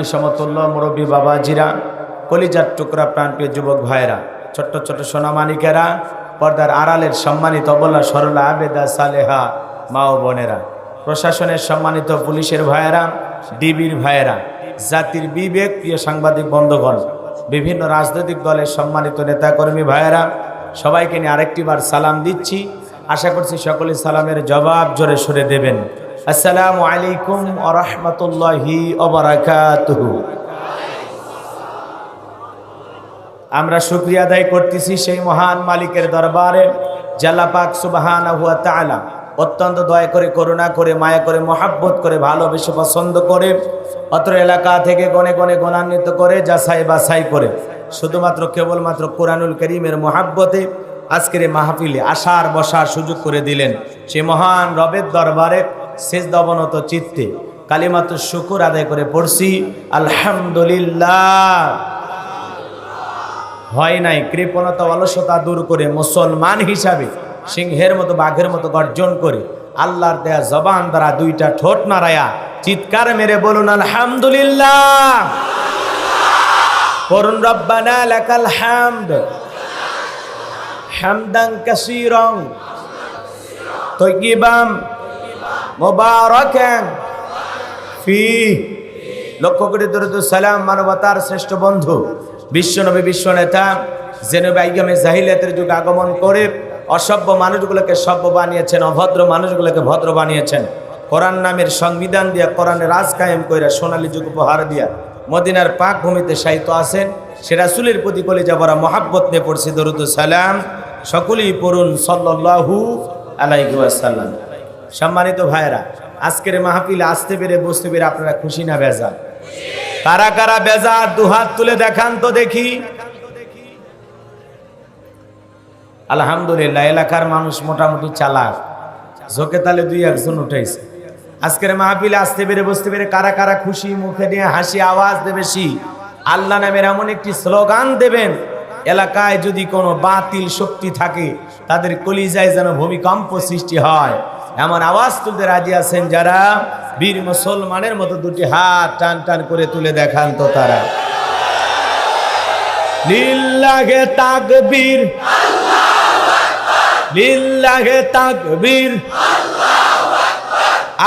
সমতুল্য মুরব্বী বাবাজিরা, কলিজার টুকরা প্রাণপ্রিয় যুবক ভাইয়েরা, ছোট্ট ছোট্ট সোনামানিকেরা, পর্দার আড়ালের সম্মানিত অবলা সরলা আবেদা সালেহা মা ও বোনেরা, প্রশাসনের সম্মানিত পুলিশের ভাইয়েরা, ডিবির ভাইয়েরা, জাতির বিবেক প্রিয় সাংবাদিক বন্ধুগণ, বিভিন্ন রাজনৈতিক দলের সম্মানিত নেতাকর্মী ভাইয়েরা, সবাইকে নিয়ে আরেকটিবার সালাম দিচ্ছি। আশা করছি সকলে সালামের জবাব জোরে সরে দেবেন। আসসালামু আলাইকুম ওয়া রাহমাতুল্লাহি ওয়া বারাকাতুহু। আমরা শুকরিয়া আদায় করতেছি সেই মহান মালিকের দরবারে, আল্লাহ পাক সুবহানাহু ওয়া তাআলা অত্যন্ত দয়া করে, করুণা করে, মায়া করে, মহাব্বত করে, ভালোবেসে পছন্দ করে অত্র এলাকা থেকে গণে গণে গণান্বিত করে, যাচাই বাছাই করে শুধুমাত্র কেবলমাত্র কোরআনুল কারীমের মহাব্বতে আজকের এই মাহফিলে আসার বসার সুযোগ করে দিলেন। সেই মহান রবের দরবারে সিজদা অবনত চিত্তে কালিমাতু শুকর আদায় করে পড়ছি আলহামদুলিল্লাহ। হয় নাই কৃপণতা অলসতা দূর করে মুসলমান হিসাবে সিংহের মতো বাঘের মতো গর্জন করে আল্লাহর দেয়া জবান দ্বারা দুইটা ঠোঁট নাড়ায়া চিৎকার মেরে বলুন আলহামদুলিল্লাহ। পড়ুন রব্বানা লাকাল হামদ হামদান কাসীরান তাইয়িবান মুবারাকান ফীহি। লক্ষ কোটি দরুদ সালাম মানবতার শ্রেষ্ঠ বন্ধু বিশ্বনবী বিশ্বনেতা জেনবে আইয়ামে জাহিলিয়াতের যুগে আগমন করে অসভ্য মানুষগুলোকে সভ্য বানিয়েছেন, অভদ্র মানুষগুলোকে ভদ্র বানিয়েছেন। কোরআন নামের সংবিধান দিয়া, কোরআনের রাজ কায়েম কইরা সোনালী যুগ উপহার দিয়া মদিনার পাক ভূমিতে শায়িত আছেন। সে রাসূলের প্রতি কলিজা ভরা মহাব্বত নিয়ে পড়ছি দরুদ সালাম। সকলেই পড়ুন সাল্লাল্লাহু আলাইহি ওয়াসাল্লাম। সম্মানিত ভাইরা, আজকের মাহফিলে আসতে পেরে বসতে পেরে আপনারা খুশি না বেজার? কারা কারা বেজার দুহাত তুলে দেখান তো দেখি। আলহামদুলিল্লাহ, এলাকার মানুষ মোটামুটি চালাক, ঝোঁকে তালে দুই একজন উঠাইছে। আজকের মাহফিলে আসতে পেরে বসতে পেরে কারা কারা খুশি, মুখে নিয়ে হাসি আওয়াজ দেবে বেশি। আল্লাহ নামের এমন একটি স্লোগান দেবেন, এলাকায় যদি কোনো বাতিল শক্তি থাকে তাদের কলিজায় যেন ভূমিকম্প সৃষ্টি হয়, এমন আওয়াজ তুলতে রাজি আছেন যারা? বীর মুসলমানের মতো দুটি হাত টান টান করে তুলে দেখান তো তারা। লিল্লাহে তাকবীর, লিল্লাহে তাকবীর।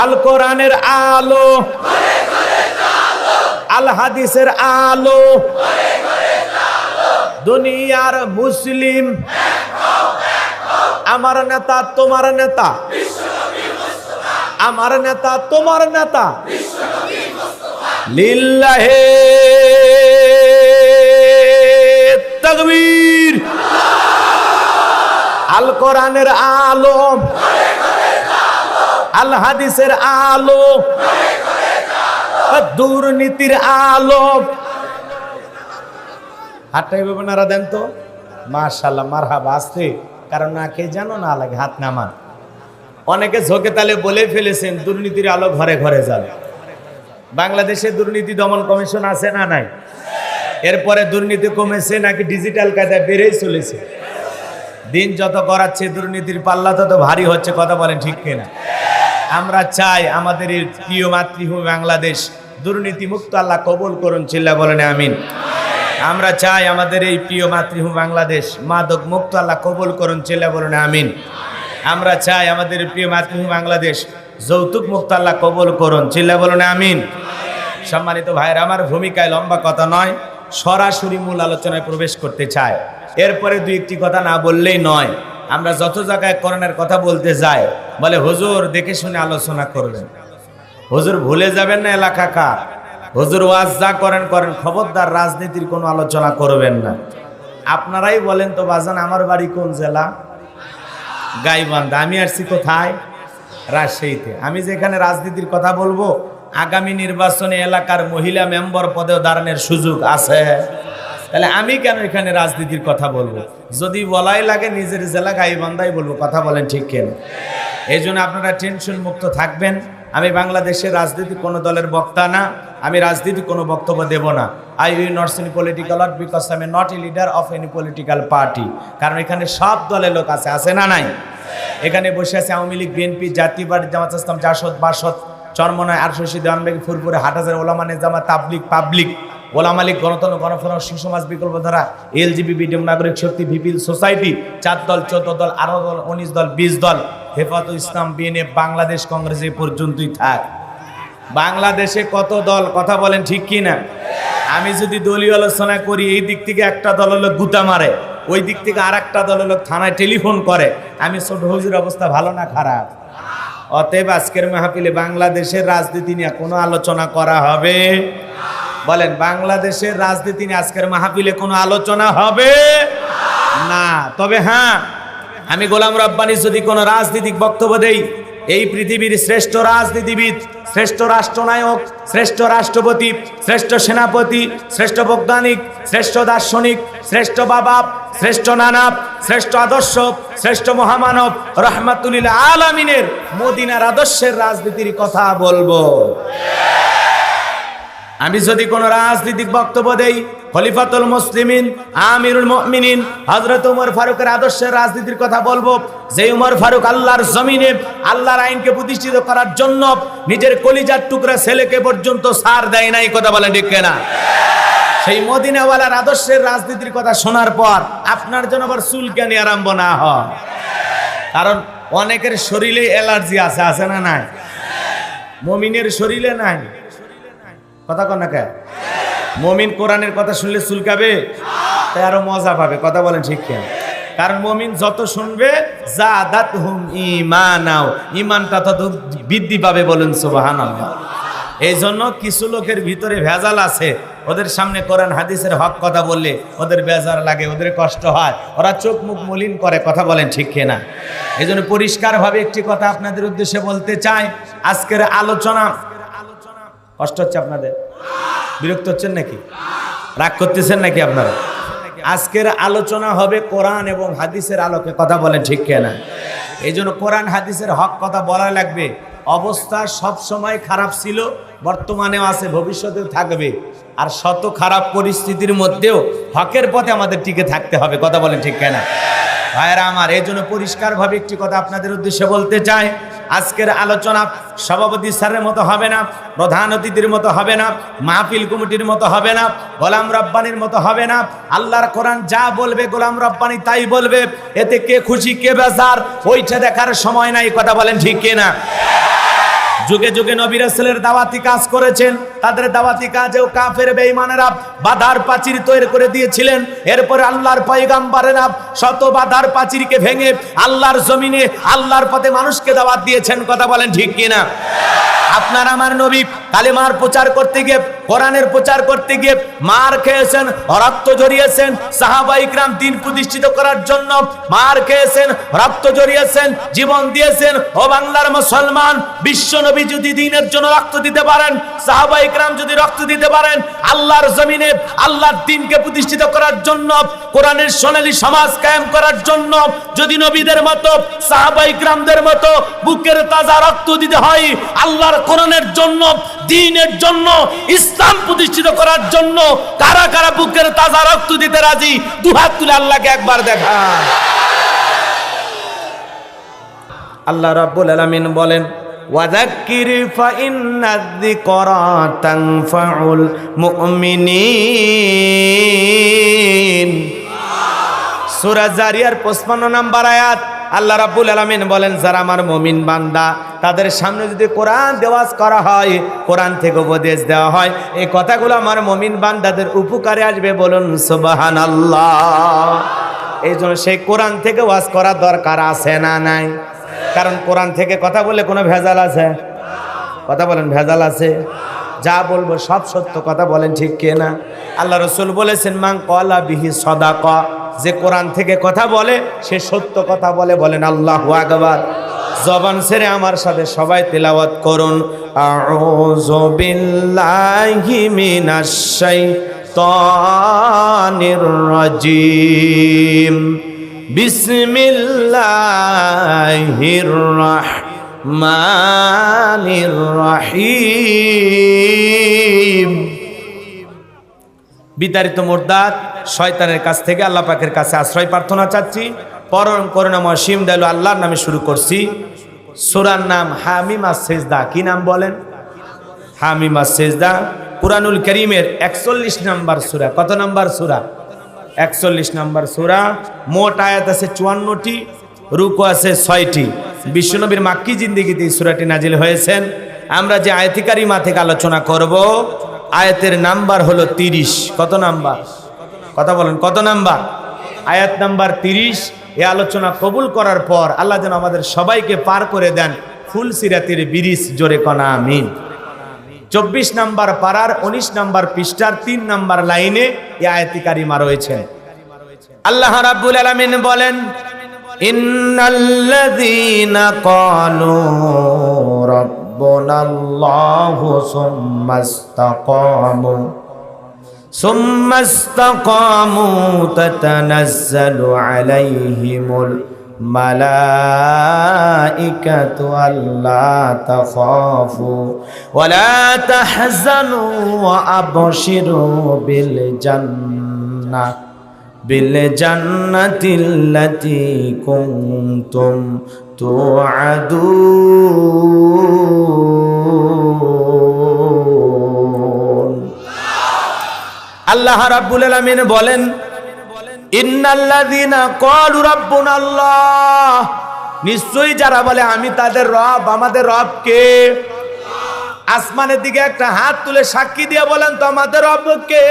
আল কোরআনের আলো, আল হাদিসের আলো, দুনিয়ার মুসলিম। আমার নেতা তোমার নেতা, আমার নেতা তোমার নেতা। লিল্লাহে তাকবীর। আল কোরআনের আলো, আল হাদিসের আলো, দুর্নীতির আলো। হাতটাই আপনারা দেন তো। মাশাআল্লাহ, মারহাবা। আসতে কারণ না কে জানো না লাগে, হাত নামান। অনেকে ঝোঁকে তালে বলে ফেলেছেন দুর্নীতির আলো ঘরে ঘরে যাবে। বাংলাদেশে দুর্নীতি দমন কমিশন আছে না নাই? এরপরে দুর্নীতি কমেছে নাকি ডিজিটাল কায়দায় বেড়েই চলেছে? দিন যত করাচ্ছে দুর্নীতির পাল্লা তত ভারী হচ্ছে। কথা বলেন ঠিক কিনা? আমরা চাই আমাদের এই প্রিয় মাতৃভূমি বাংলাদেশ দুর্নীতি মুক্ত আল্লাহ কবুল করুন, চিল্লা বলেন আমিন। আমরা চাই আমাদের এই প্রিয় মাতৃভূমি বাংলাদেশ মাদক মুক্ত আল্লাহ কবুল করুন, চিল্লা বলেন আমিন। আমরা চাই আমাদের প্রিয় মাতৃভূমি বাংলাদেশ যৌতুক মুক্ত আল্লাহ কবুল করুন, চিল্লা বলেন আমিন। সম্মানিত ভাইরা, আমার ভূমিকায় লম্বা কথা নয়, সরাসরি মূল আলোচনায় প্রবেশ করতে চাই। এরপরে দুই একটি কথা না বললেই নয়। আমরা যত জায়গায় কোরআনের কথা বলতে যাই বলে হুজুর দেখে শুনে আলোচনা করবেন। হুজুর ভুলে যাবেন না এলাকা কার। হুজুর ওয়াজ যা করেন করেন, খবরদার রাজনীতির কোনো আলোচনা করবেন না। আপনারাই বলেন তো বাজান, আমার বাড়ি কোন জেলা? গাইবান্ধা। আমি আসছি কোথায়? রাজশাহীতে। আমি যেখানে রাজনীতির কথা বলবো, আগামী নির্বাচনে এলাকার মহিলা মেম্বার পদেও দাঁড়ানোর সুযোগ আছে। তাহলে আমি কেন এখানে রাজনীতির কথা বলবো? যদি বলাই লাগে নিজের জেলা গাইবান্ধাই বলবো। কথা বলেন ঠিক কেন? এই জন্য আপনারা টেনশন মুক্ত থাকবেন। আমি বাংলাদেশের রাজনীতি কোনো দলের বক্তা না, আমি রাজনীতি কোনো বক্তব্য দেব না। I will not in political art because I am not a leader of any political party. কারণ এখানে সব দলের লোক আছে, আছে না নাই? এখানে বসে আছে আওয়ামী লীগ, বিএনপি, জাতীয় পার্টি, জামাত ইসলাম, জাসদ, বাসদ, চরমনায়, আরশি, দেওয়ানবাগী, ফুরপুরে, হাটহাজারী, ওলামা নিজামত, তাবলিগ, পাবলিক, ওলামা লীগ, গণতন্ত্র, গণফোরাম, শিশু সমাজ, বিকল্পধারা, এলজিবি, বিডিএম, নাগরিক শক্তি, ভিপিএল সোসাইটি, 4 দল, 14 দল, 18 দল, 19 দল, 20 দল, হেফাজত ইসলাম, বিএনএফ, বাংলাদেশ কংগ্রেস, এই পর্যন্তই থাক। বাংলাদেশে কত দল, কথা বলেন ঠিক কি না? আমি যদি দলীয় আলোচনা করি, এই দিক থেকে একটা দল হলো গুতা মারে, ওই দিক থেকে আর একটা দল হলো থানায় টেলিফোন করে। আমি ছোট হুজুর অবস্থা ভালো না খারাপ? অতএব আজকের মাহফিলে বাংলাদেশের রাজনীতি নিয়ে কোনো আলোচনা করা হবে? বলেন, বাংলাদেশের রাজনীতি নিয়ে আজকের মাহফিলে কোনো আলোচনা হবে না। তবে হ্যাঁ, আমি গোলাম রব্বানী যদি কোনো রাজনৈতিক বক্তব্য দেই, এই পৃথিবীর শ্রেষ্ঠ রাজনীতিবিদ, শ্রেষ্ঠ রাষ্ট্রনায়ক, শ্রেষ্ঠ রাষ্ট্রপতি, শ্রেষ্ঠ সেনাপতি, শ্রেষ্ঠ বৈজ্ঞানিক, শ্রেষ্ঠ দার্শনিক, শ্রেষ্ঠ বাবা, শ্রেষ্ঠ নানা, শ্রেষ্ঠ আদর্শ, শ্রেষ্ঠ মহামানব রহমাতুল আলামিনের মদিনার আদর্শের রাজনীতির কথা বলবো। আমি যদি কোনো রাজনৈতিক বক্তব্য দেই, খলিফাতুল মুসলিমিন, আমিরুল মুমিনিন হযরত ওমর ফারুকের আদর্শের রাজনীতির কথা বলবো। যে ওমর ফারুক আল্লাহর জমিনে আল্লাহর আইনকে প্রতিষ্ঠিত করার জন্য নিজের কলিজার টুকরা ছেলেকে পর্যন্ত ছাড় দেয় নাই, কথা বলে ঠিক না? সেই মদিনাওয়ালার আদর্শের রাজনীতির কথা শোনার পর আপনার জন্য আবার চুলকানি আরম্ভ না হয়। কারণ অনেকের শরীরে অ্যালার্জি আছে, আছে না নাই? মুমিনের শরীরে নাই, কথা কন না কে? মুমিন কোরআনের কথা শুনলে চুলকাবে, তাই আরো মজা পাবে, কথা বলেন ঠিক কেন? কারণ মুমিন যত শুনবে জাদাতহুম ঈমানাও, ঈমানটা তত বৃদ্ধি পাবে, বলেন সুবহানাল্লাহ। এই জন্য কিছু লোকের ভিতরে ভেজাল আছে, ওদের সামনে কোরআন হাদিসের হক কথা বললে ওদের বেজার লাগে, ওদের কষ্ট হয়, ওরা চোখ মুখ মলিন করে, কথা বলেন ঠিক কিনা? এই জন্য পরিষ্কারভাবে একটি কথা আপনাদের উদ্দেশ্যে বলতে চাই। আজকের আলোচনা, কষ্ট হচ্ছে আপনাদের? বিরক্ত হচ্ছেন নাকি? রাগ করতেছেন নাকি আপনারা? আজকের আলোচনা হবে কোরআন এবং হাদিসের আলোকে, কথা বলেন ঠিক কিনা? এই জন্য কোরআন হাদিসের হক কথা বলা লাগবে। অবস্থা সব সময় খারাপ ছিল, বর্তমানেও আছে, ভবিষ্যতেও থাকবে। আর শত খারাপ পরিস্থিতির মধ্যেও হকের পথে আমাদের টিকে থাকতে হবে, কথা বলেন ঠিক কিনা? ভাইরা আমার, এই জন্য পরিষ্কারভাবে একটি কথা আপনাদের উদ্দেশ্যে বলতে চাই। আজকের আলোচনা সভাপতি স্যারের মতো হবে না, প্রধান অতিথির মতো হবে না, মাহফিল কমিটির মতো হবে না, গোলাম রব্বানির মতো হবে না। আল্লাহর কোরআন যা বলবে গোলাম রব্বানি তাই বলবে। এতে কে খুশি কে বেজার ওইটা দেখার সময় নাই, কথা বলেন ঠিক কিনা? যুগে যুগে নবী রাসূলের দাওয়াতি কাজ করেছেন, তাদের দাওয়াতি কাজেও কাফের বেঈমানেরা বাধার প্রাচীর তৈরি করে দিয়েছিলেন। এরপরে আল্লাহর পয়গাম্বরেরা শত বাধার প্রাচীরকে ভেঙে আল্লাহর জমিনে আল্লাহর পথে মানুষকে দাওয়াত দিয়েছেন, কথা বলেন ঠিক কিনা? আপনার আমার নবী কালেমার প্রচার করতে গিয়ে, কোরআনের প্রচার করতে গিয়ে মার খেয়েছেন, রক্ত ঝরিয়েছেন। সাহাবায়ে ইকরাম দ্বীন প্রতিষ্ঠিত করার জন্য মার খেয়েছেন, রক্ত ঝরিয়েছেন, জীবন দিয়েছেন। ও বাংলার মুসলমান, বিশ্ব নবী যদি দ্বীনের জন্য রক্ত দিতে পারেন, সাহাবায়ে ইকরাম যদি রক্ত দিতে পারেন, আল্লাহর জমিনে আল্লাহর দ্বীনকে প্রতিষ্ঠিত করার জন্য, কোরআনের সোনালী সমাজ কায়েম করার জন্য যদি নবীদের মতো সাহাবায়ে ইকরামদের মতো বুকের তাজা রক্ত দিতে হয়, আল্লাহর কোরআনের জন্য, দ্বীনের জন্য, ইসলাম প্রতিষ্ঠিত করার জন্য কারা কারা বুকের তাজা রক্ত দিতে রাজি? দুহাত তুলে আল্লাহকে একবার দেখান। আল্লাহ রাব্বুল আলামিন বলেন, ওয়াযাক্কির ফাইন্নায-যিকরা তানফাউল মুমিনিন। সূরা জারিয়ার 55 নম্বর আয়াত। আল্লাহ রাব্বুল আলামিন বলেন, যারা আমার মুমিন বান্দা তাদের সামনে যদি কোরআন দেওয়াজ করা হয়, কোরআন থেকে উপদেশ দেওয়া হয়, এই কথাগুলো আমার মুমিন বান্দাদের উপকারে আসবে, বলুন সুবহানাল্লাহ। এই জন্য সেই কোরআন থেকে ওয়াজ করা দরকার আছে না নাই? কারণ কোরআন থেকে কথা বলে কোনো ভেজাল আছে? কথা বলেন, ভেজাল আছে? যা বলবো সব সত্য, কথা বলেন ঠিক কিনা? আল্লাহ রাসূল বলেছেন, মান ক্বালা বিহি সাদাকা, যে কোরআন থেকে কথা বলে সে সত্য কথা বলে, বলেন আল্লাহু আকবার। জবান ছেড়ে আমার সাথে সবাই তেলাওয়াত করুন, আউযু বিল্লাহি মিনাশ শাইতানির রাজিম, বিসমিল্লাহির রাহমানির রাহিম। বিতাড়িত মুরদাদ শয়তানের কাছ থেকে আল্লাহ পাকের কাছে আশ্রয় প্রার্থনা চাচ্ছি। পরম করুণাময় অসীম দয়ালু আল্লাহর নামে শুরু করছি। সূরার নাম হামিম আস-সিজদা। কি নাম বলেন? হামিম আস-সিজদা। কুরআনুল কারীমের 41 নম্বর সূরা। কত নম্বর সূরা? 41 নম্বর সূরা। মোট আয়াত আছে 54টি, রুকু আছে 6টি। বিশ্বনবীর মাক্কি জিন্দেগিতে এই সূরাটি নাজিল হয়েছেন। আমরা যে আয়াতে কারিমা থেকে আলোচনা করব, আয়াতের নাম্বার হলো 30। কত নাম্বার? কথা বলেন, কত নাম্বার? আয়াত নাম্বার 30। এই আলোচনা কবুল করার পর আল্লাহ যেন আমাদের সবাইকে পার করে দেন ফুল সিরাতের ব্রিজ। জোরে কনা আমিন। 24 নাম্বার পারার 19 নাম্বার পৃষ্ঠার 3 নাম্বার লাইনে এই আয়াতে কারিমা রয়েছে। আল্লাহ রাব্বুল আলামিন বলেন, ইন্নাল্লাযীনা ক্বালু রাব্বুনাল্লাহু সুম্মা ইসতাকামু তাতানাজ্জালু আলাইহিমুল মালাইকাতু আল্লা তাখাফু ওয়া লা তাহজানু ওয়া আবশিরু বিল জান্নাতিল্লাতী কুনতুম তুআদুন। আল্লাহ রাব্বুল আলামিন বলেন, ইন্নাল্লাযীনা ক্বালু রাব্বুনাল্লাহ, নিশ্চয়ই যারা বলে আমি তাদের রব। আমাদের রব কে? আসমানের দিকে একটা হাত তুলে সাক্ষী দিয়ে বলেন তো আমাদের রব কে?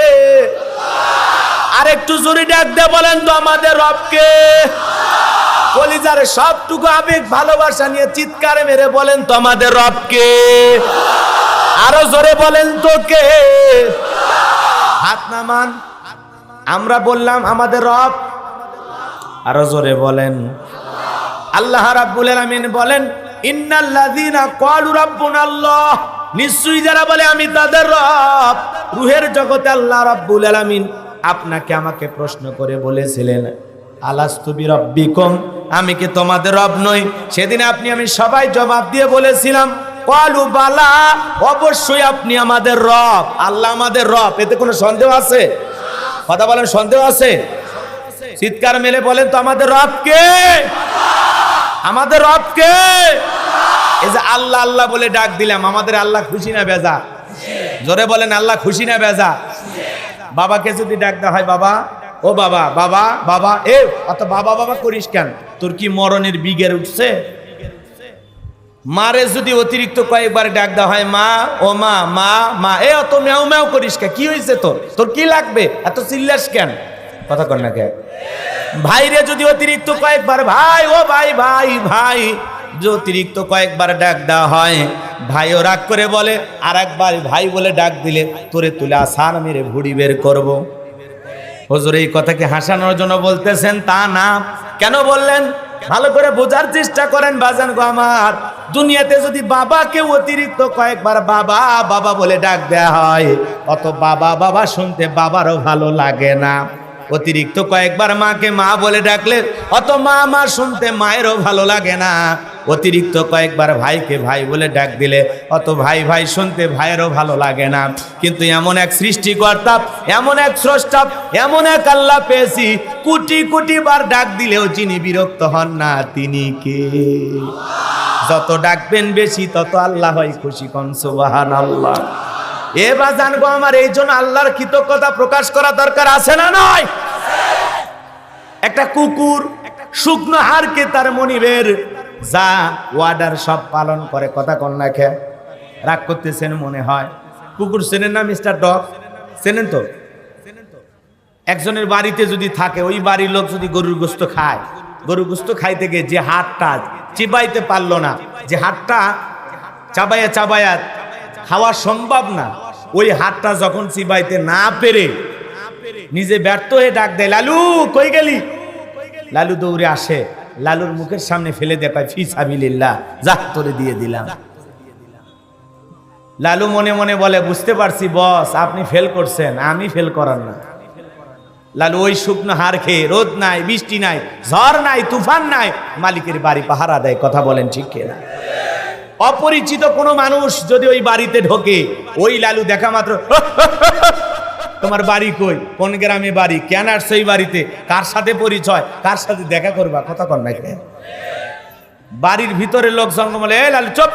আর একটু জোরে ডাক দিয়ে বলেন তো আমাদের রব কে? কলিজার সবটুকু আবেগ ভালোবাসা নিয়ে চিৎকারে মেরে বলেন তো আমাদের রব কে? আরো জোরে বলেন তো কে? হাত নামান। আমরা বললাম আমাদের রব, আরো জোরে বলেন। আল্লাহ রাব্বুল আলামিন বলেন, ইন্নাল্লাযীনা ক্বালু রাব্বুনাল্লাহ, নিশ্চয়ই যারা বলে আমি তাদের রব। রূহের জগতে আল্লাহ রাব্বুল আলামিন আপনাকে আমাকে প্রশ্ন করে বলেছিলেন, আলাস্তু বিরাব্বিকুম, আমি কি তোমাদের রব নই? সেদিন আপনি আমি সবাই জবাব দিয়ে বলেছিলাম, ক্বালু বালা, অবশ্যই আপনি আমাদের রব। আল্লাহ আমাদের রব, এতে কোনো সন্দেহ আছে? কথা বলেন, সন্দেহ আছে? চিৎকার মেলে বলেন তো আমাদের রব কে? আমাদের রব কে? এই যে আল্লাহ আল্লাহ বলে ডাক দিলাম, আমাদের আল্লাহ খুশি না বেজা? জোরে বলেন, আল্লাহ খুশি না বেজা? বাবাকে যদি ডাক দেওয়া হয়, বাবা, ও বাবা, বাবা বাবা, এ অত বাবা বাবা করিস কেন? তোর কি মরণের বিগের উঠছে? মারে যদি অতিরিক্ত কয়েকবার ডাক দেওয়া হয়, মা, ও মা, মা মা, এ অত ম্যাও ম্যাও করিস কেন? কি হয়েছে তোর? তোর কি লাগবে? এত চিল্লাস কেন? কথা কর না কেন? ভাইরে যদি অতিরিক্ত কয়েকবার ভাই, ও ভাই ভাই ভাই, যে অতিরিক্ত কয়েকবার ডাক দেওয়া হয়, ভাইও রাগ করে বলে আর একবার ভাই বলে ডাক দিলে তোরে তুলে আসার মেরে ভুড়ি বের করব। হুজুর এই কথাকে হাসানোর জন্য বলতেছেন তা না। কেন বললেন ভালো করে বোঝার চেষ্টা করেন বাজান গো আমার। দুনিয়াতে যদি বাবাকে অতিরিক্ত কয়েকবার বাবা বাবা বলে ডাক দেয়া হয়, অত বাবা বাবা শুনতে বাবারও ভালো লাগে না। অতিরিক্ত কয়েকবার মাকে মা বলে ডাকলে অত মা মা শুনতে মায়েরও ভালো লাগে না। অতিরিক্ত কয়েকবার ভাইকে ভাই বলে ডাক দিলে অত ভাই ভাই শুনতে ভাইয়েরও ভালো লাগে না। কিন্তু এমন এক সৃষ্টিকর্তা, এমন এক স্রষ্টা, এমন এক আল্লাহ পেয়েছি, কোটি কোটি বার ডাক দিলেও যিনি বিরক্ত হন না তিনি কে? যত ডাকবেন বেশি তত আল্লাহ হয় খুশি। কোন সুবহানাল্লাহ। এ বাজান গো আমার, এই জন্য আল্লাহর কৃতজ্ঞতা প্রকাশ করা দরকার আছে না নয়? একটা কুকুর শুকনো হাড়কে তার মনিবের যা ওয়ার্ডার সব পালন করে। কথা কন্যা খেয়ে রাগ করতেছেন মনে হয়। কুকুর চেনেন না মিস্টার ডগ? চেনেন তো? একজনের বাড়িতে যদি থাকে, ওই বাড়ির লোক যদি গরুর গোস্ত খায়, গরুর গোস্ত খাইতে গিয়ে যে হাড়টা চিবাইতে পারলো না, যে হাড়টা চাবায়া চাবায়া খাওয়া সম্ভব না, ওই হাতটা যখন চিবাইতে না পেরে নিজে ব্যর্থ হয়ে ডাক দেয়, লালু কই গেলি? লালু দৌড়ে আসে, লালুর মুখের সামনে ফেলে দেখায়, ফি সাবিলিল্লাহ, যা তোরে দিয়ে দিলাম। লালু মনে মনে বলে, বুঝতে পারছি বস, আপনি ফেল করছেন, আমি ফেল করার না। লালু ওই শুকনো হাড় খেয়ে, রোদ নাই, বৃষ্টি নাই, ঝড় নাই, তুফান নাই, মালিকের বাড়ি পাহারা দেয়। কথা বলেন ঠিক কিনা? অপরিচিত কোনো মানুষ যদি ওই বাড়িতে ঢোকে, ওই লালু দেখা মাত্র, তোমার বাড়ি কই? কোন গ্রামে বাড়ি? কেন আসছো এই বাড়িতে? কার সাথে পরিচয়? কার সাথে দেখা করবা? কথা কর না। বাড়ির ভিতরে লোক সঙ্গ বলে এই লালু চুপ,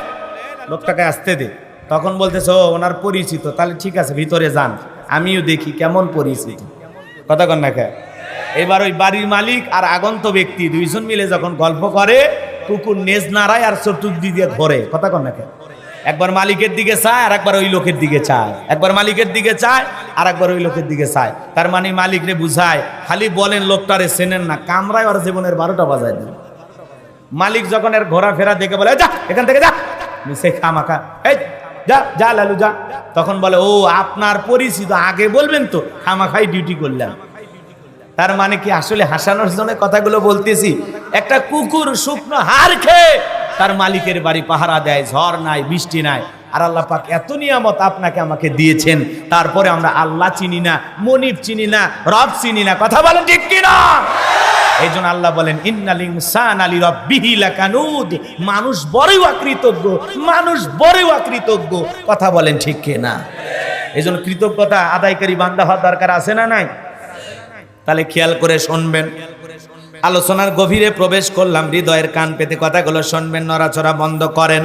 লোকটাকে আসতে দে। তখন বলতেছে ও ওনার পরিচিত, তাহলে ঠিক আছে ভিতরে যান, আমিও দেখি কেমন পরিচিত। কথা কন না কে? এবার ওই বাড়ির মালিক আর আগন্ত ব্যক্তি দুইজন মিলে যখন গল্প করে, কুকুর নেজ নাড়ায় আর চতুর্দিক দিয়ে ঘোরে। কথা কন না কে? একবার মালিকের দিকে চায় আর একবার ওই লোকের দিকে চায়, একবার মালিকের দিকে চায় আর একবার ওই লোকের দিকে চায়। তার মানে মালিক রে বুঝায়, খালি বলেন লোকটারে চেনেন না, কামরায় ওর জীবনের 12টা বাজায় দেন। মালিক যখন এর ঘোরাফেরা দেখে বলে যা এখান থেকে যা, সে খামাখা এই যা যা লালু যা, তখন বলে ও আপনার পরিচিত, আগে বলবেন তো, খামাখাই ডিউটি করলাম। তার মানে কি আসলে হাসানোর জন্য কথাগুলো বলতেছি। একটা কুকুর শুকনো হাড় খেয়ে তার মালিকের বাড়ি পাহারা দেয়, ঝড় নাই বৃষ্টি নাই। আর আল্লাহ পাক এত নিয়ামত আপনাকে আমাকে দিয়েছেন, তারপরে আমরা আল্লাহ চিনি না, মনিব চিনি না, রব চিনি না। কথা বলেন ঠিক কিনা? এই জন্য আল্লাহ বলেন ইন্নাল ইনসানা লিরাব্বিহি লাকানুদ, মানুষ বড়ই অকৃতজ্ঞ, মানুষ বড়ই অকৃতজ্ঞ। কথা বলেন ঠিক কিনা? এই জন্য কৃতজ্ঞতা আদায়কারী বান্দা হওয়ার দরকার আছে না নাই? তাহলে খেয়াল করে শুনবেন, আলোচনার গভীরে প্রবেশ করলাম, হৃদয়ের কান পেতে কথাগুলো শুনবেন, নড়াচড়া বন্ধ করেন।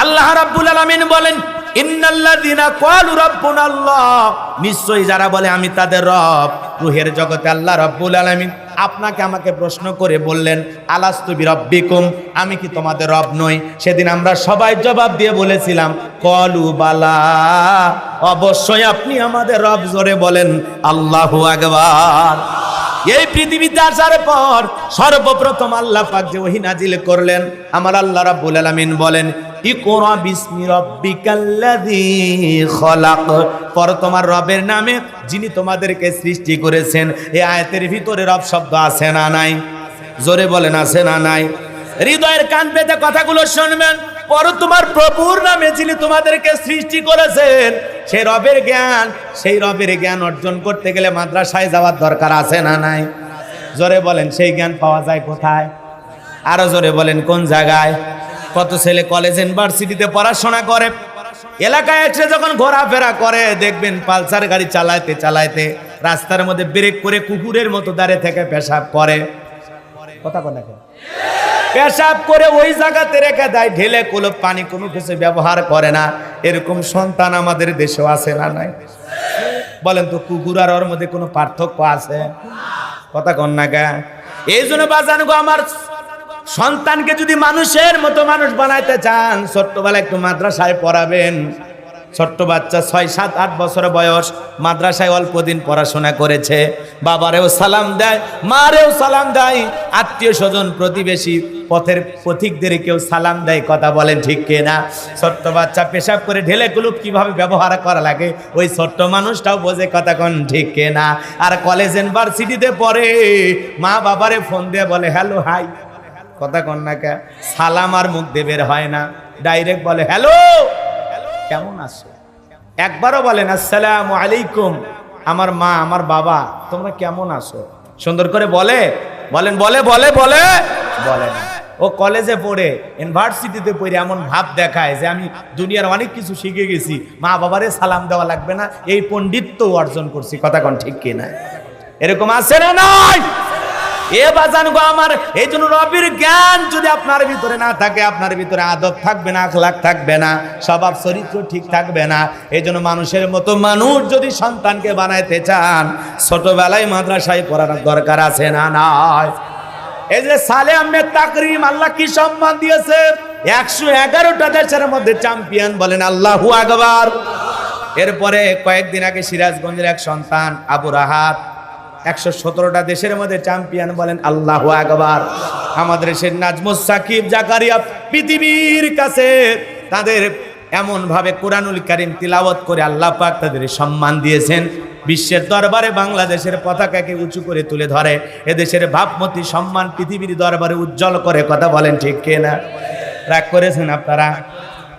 আল্লাহ রাব্বুল আলামিন বলেন ইন্নাল্লাযীনা ক্বালু রাব্বুনাল্লাহ, নিশ্চয়ই যারা বলে আমি তাদের রব। রূহের জগতে আল্লাহ রাব্বুল আলামিন আপনাকে আমাকে প্রশ্ন করে বললেন আলাস্তু বিরাব্বিকুম, আমি কি তোমাদের রব নই? সেদিন আমরা সবাই জবাব দিয়ে বলেছিলাম ক্বালু বালা, অবশ্যই আপনি আমাদের রব। জোরে বলেন আল্লাহু আকবার। এই পৃথিবীতে আসার পর সর্বপ্রথম আল্লাহ পাক যে ওহী নাজিল করলেন, আমার আল্লাহ রাব্বুল আলামিন বলেন ইকরা বিসমি রাব্বিকাল্লাযী খলাক, পর তোমার রবের নামে যিনি তোমাদেরকে সৃষ্টি করেছেন। এই আয়াতের ভিতরে রব শব্দ আছে না নাই? জোরে বলেন আছে না নাই? হৃদয়ের কান পেতে কথাগুলো শুনবেন। পর তোমার প্রভুর নামে যিনি তোমাদেরকে সৃষ্টি করেছেন, সেই রবের জ্ঞান, সেই রবের জ্ঞান অর্জন করতে গেলে মাদ্রাসায় যাওয়ার দরকার আছে না নাই? জোরে বলেন সেই জ্ঞান পাওয়া যায় কোথায়? আরো জোরে বলেন কোন জায়গায়? কত ছেলে কলেজ ইউনিভার্সিটিতে পড়াশোনা করে, এলাকায় এসে যখন ঘোরাফেরা করে দেখবেন পালসার গাড়ি চালাইতে চালাইতে রাস্তার মধ্যে ব্রেক করে কুকুরের মতো দাঁড়িয়ে থেকে পেশাব করে। কথা বলে পেশাব করে ওই জায়গাতে রেখে দেয়, ঢেলে কুলুপ পানি, কোনো কিছু ব্যবহার করে না। এরকম সন্তান আমাদের দেশেও আছে না নাই? বলেন তো কুকুর আর ওর মধ্যে কোনো পার্থক্য আছে? কথা কন না গা? এই জন্য বাজান গো, আমার সন্তানকে যদি মানুষের মতো মানুষ বানাইতে চান, ছোট্টবেলা একটু মাদ্রাসায় পড়াবেন। ছোট্ট বাচ্চা 6, 7, 8 বছর বয়স, মাদ্রাসায় অল্প দিন পড়াশোনা করেছে, বাবারেও সালাম দেয়, মারেও সালাম দেয়, আত্মীয় স্বজন প্রতিবেশী পথের পথিকদের কেউ সালাম দেয়। কথা বলেন ঠিক কিনা? ছোট্ট বাচ্চা পেশাব করে ঢেলে কুলুপ কিভাবে ব্যবহার করা লাগে ওই ছোট্ট মানুষটাও বোঝে। কথা কোন ঠিক কিনা? আর কলেজ ইউনিভার্সিটিতে পড়ে, মা বাবারে ফোন দিয়ে বলে হ্যালো হাই। কথা কন না কে? সালাম আর মুখ দিয়ে বের হয় না, ডাইরেক্ট বলে হ্যালো কেমন আছো। একবারও বলেন আসসালামু আলাইকুম, আমার মা আমার বাবা তোমরা কেমন আছো? সুন্দর করে বলে? বলেন বলে বলে বলে বলে না। ও কলেজে পড়ে ইউনিভার্সিটিতে পড়ে এমন ভাব দেখায় যে আমি দুনিয়ার অনেক কিছু শিখে গেছি, মা বাবারে সালাম দেওয়া লাগবে না, এই পণ্ডিত্য অর্জন করছি। কথা কোন ঠিক কিনা? এরকম আছে না নাই? এ বাজান গো আমার, এই জন্য রবের জ্ঞান যদি আপনার ভিতরে না থাকে, আপনার ভিতরে আদব থাকবে না, আখলাক থাকবে না, স্বভাব চরিত্র ঠিক থাকবে না। এই জন্য মানুষের মতো মানুষ যদি সন্তানকে বানাইতে চান, ছোটবেলায় মাদ্রাসায় পড়ানোর দরকার আছে না নাই? এই যে সালে আহমেদ তাকরিম, আল্লাহ কি সম্মান দিয়েছে, 111টা দেশের মধ্যে চ্যাম্পিয়ন। বলেন আল্লাহু আকবার। এরপরে কয়েকদিন আগে সিরাজগঞ্জের এক সন্তান আবু রাহাত, 117টা দেশের মধ্যে চ্যাম্পিয়ন। বলেন আল্লাহু আকবার। আমাদের দেশের নাজমুস সাকিব জাকারিয়া পৃথিবীর কাছে তাদের এমন ভাবে কোরআনুল কারীম তিলাওয়াত করে আল্লাহ পাক তাদের সম্মান দিয়েছেন, বিশ্বের দরবারে বাংলাদেশের পতাকাকে উঁচু করে তুলে ধরে। এদেশের ভাবমূর্তি সম্মান পৃথিবীর দরবারে উজ্জ্বল করে। কথা বলেন ঠিক কিনা? রাগ করেছেন আপনারা?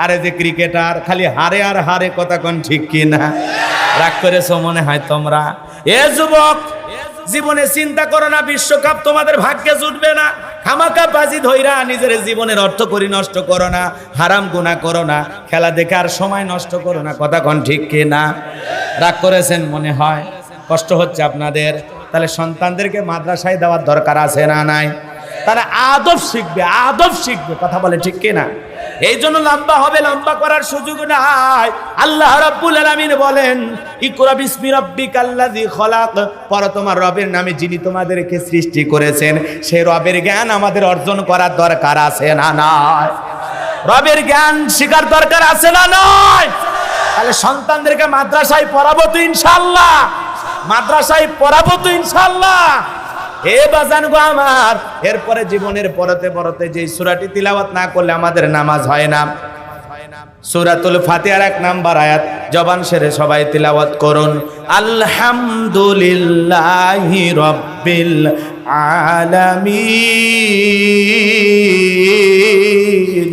আরে যে ক্রিকেটার খালি হারে আর হারে। কথা কোন ঠিক কিনা? রাগ করেছো মনে হয় তোমরা? এ যুবক, জীবনে চিন্তা করো না, বিশ্বকাপ তোমাদের ভাগ্যে জুটবে না। খামাকা বাজি ধইরা নিজের জীবনের অর্থ করি নষ্ট করো না, হারাম গুনাহ করো না, খেলা দেখে আর সময় নষ্ট করো না। কথা কোন ঠিক কিনা? রাগ করেছেন মনে হয়, কষ্ট হচ্ছে আপনাদের। তাহলে সন্তানদেরকে মাদ্রাসায় দেওয়ার দরকার আছে না নাই? তারা আদব শিখবে, কথা বলে ঠিক কিনা? এই জন্য লম্বা হবে, লম্বা করার সুযোগ নাই। আল্লাহ রাব্বুল আলামিন বলেন, ইকরা বিসমি রাব্বিকাল্লাযী খলাক, পড়ো তোমার রবের নামে যিনি তোমাদেরকে সৃষ্টি করেছেন। সেই রবের জ্ঞান আমাদের অর্জন করার দরকার আছে না নাই? রবের জ্ঞান শেখার দরকার আছে না নাই? তাহলে সন্তানদেরকে মাদ্রাসায় পড়াবো তো ইনশাআল্লাহ, মাদ্রাসায় পড়াবো তো ইনশাআল্লাহ। এ বাজান গো আমার, এরপরে জীবনের পরতে যে সূরাটি তিলাওয়াত না করলে আমাদের নামাজ হয় না। সূরাতুল ফাতিহার 1 নাম্বার আয়াত জবান সেরে সবাই তিলাওয়াত করুন। আলহামদুলিল্লাহি রাব্বিল আলামিন।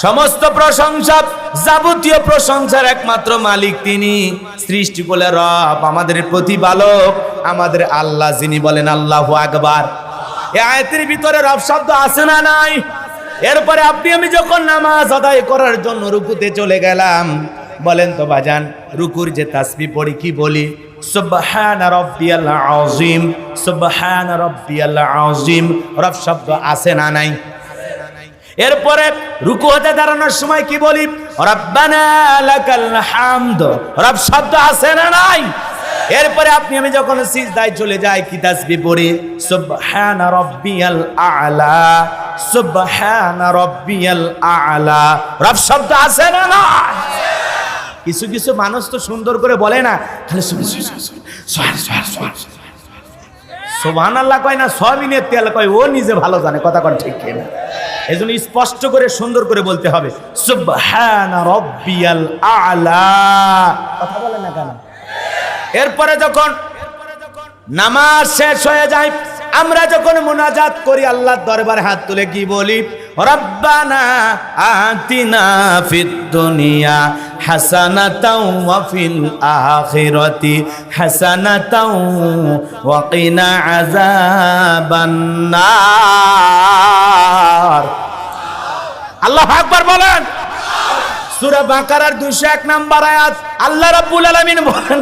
সমস্ত প্রশংসা, যাবতীয় প্রশংসার একমাত্র মালিক তিনি, সৃষ্টি করলে রব, আমাদের প্রতিপালক, আমাদের আল্লাহ যিনি। বলেন আল্লাহু আকবার। এই আয়াতের ভিতরে রব শব্দ আছে না নাই? এরপরে আপনি আমি যখন নামাজ আদায় করার জন্য রুকুতে চলে গেলাম, বলেন তো বাজান, রুকুর যে তাসবিহ পড়ি কি বলি? সুবহান রাব্বিয়াল আযীম, সুবহান রাব্বিয়াল আযীম। রব শব্দ আছে না নাই? এরপরে রুকু হতে দাঁড়ানোর সময় কি বলি? রব্বানা লাকাল হামদ। রব শব্দ আছে না নাই? এরপরে আপনি আমি যখন সিজদায় চলে যাই কি তাসবিহ পড়ি? সুবহান রাব্বিয়াল আ'লা, সুবহান রাব্বিয়াল আ'লা। রব শব্দ আছে না নাই? কিছু কিছু মানুষ তো সুন্দর করে বলে না, খালি সুবহানাল্লাহ কয় না, সবই নিয়ে তেল কয়, ও নিজে ভালো জানে, কথা কোন ঠিক কিনা? এজন্য স্পষ্ট করে সুন্দর করে বলতে হবে, সুবহান রাব্বিয়াল আ'লা। কথা বলে না কেন? এরপরে যখন নামাজ শেষ হয়ে যায়, আমরা যখন মুনাজাত করি আল্লাহর দরবারে হাত তুলে কি বলি? রব্বানা আতিনা ফিদ দুনিয়া হাসানাতাও ওয়া ফিল আখিরাতি হাসানাতাও ওয়া কিনা আযাবান নার। আল্লাহু আকবার বলেন। সূরা বাকারার 201 নম্বর আয়াত আল্লাহ রাব্বুল আলামিন বলেন,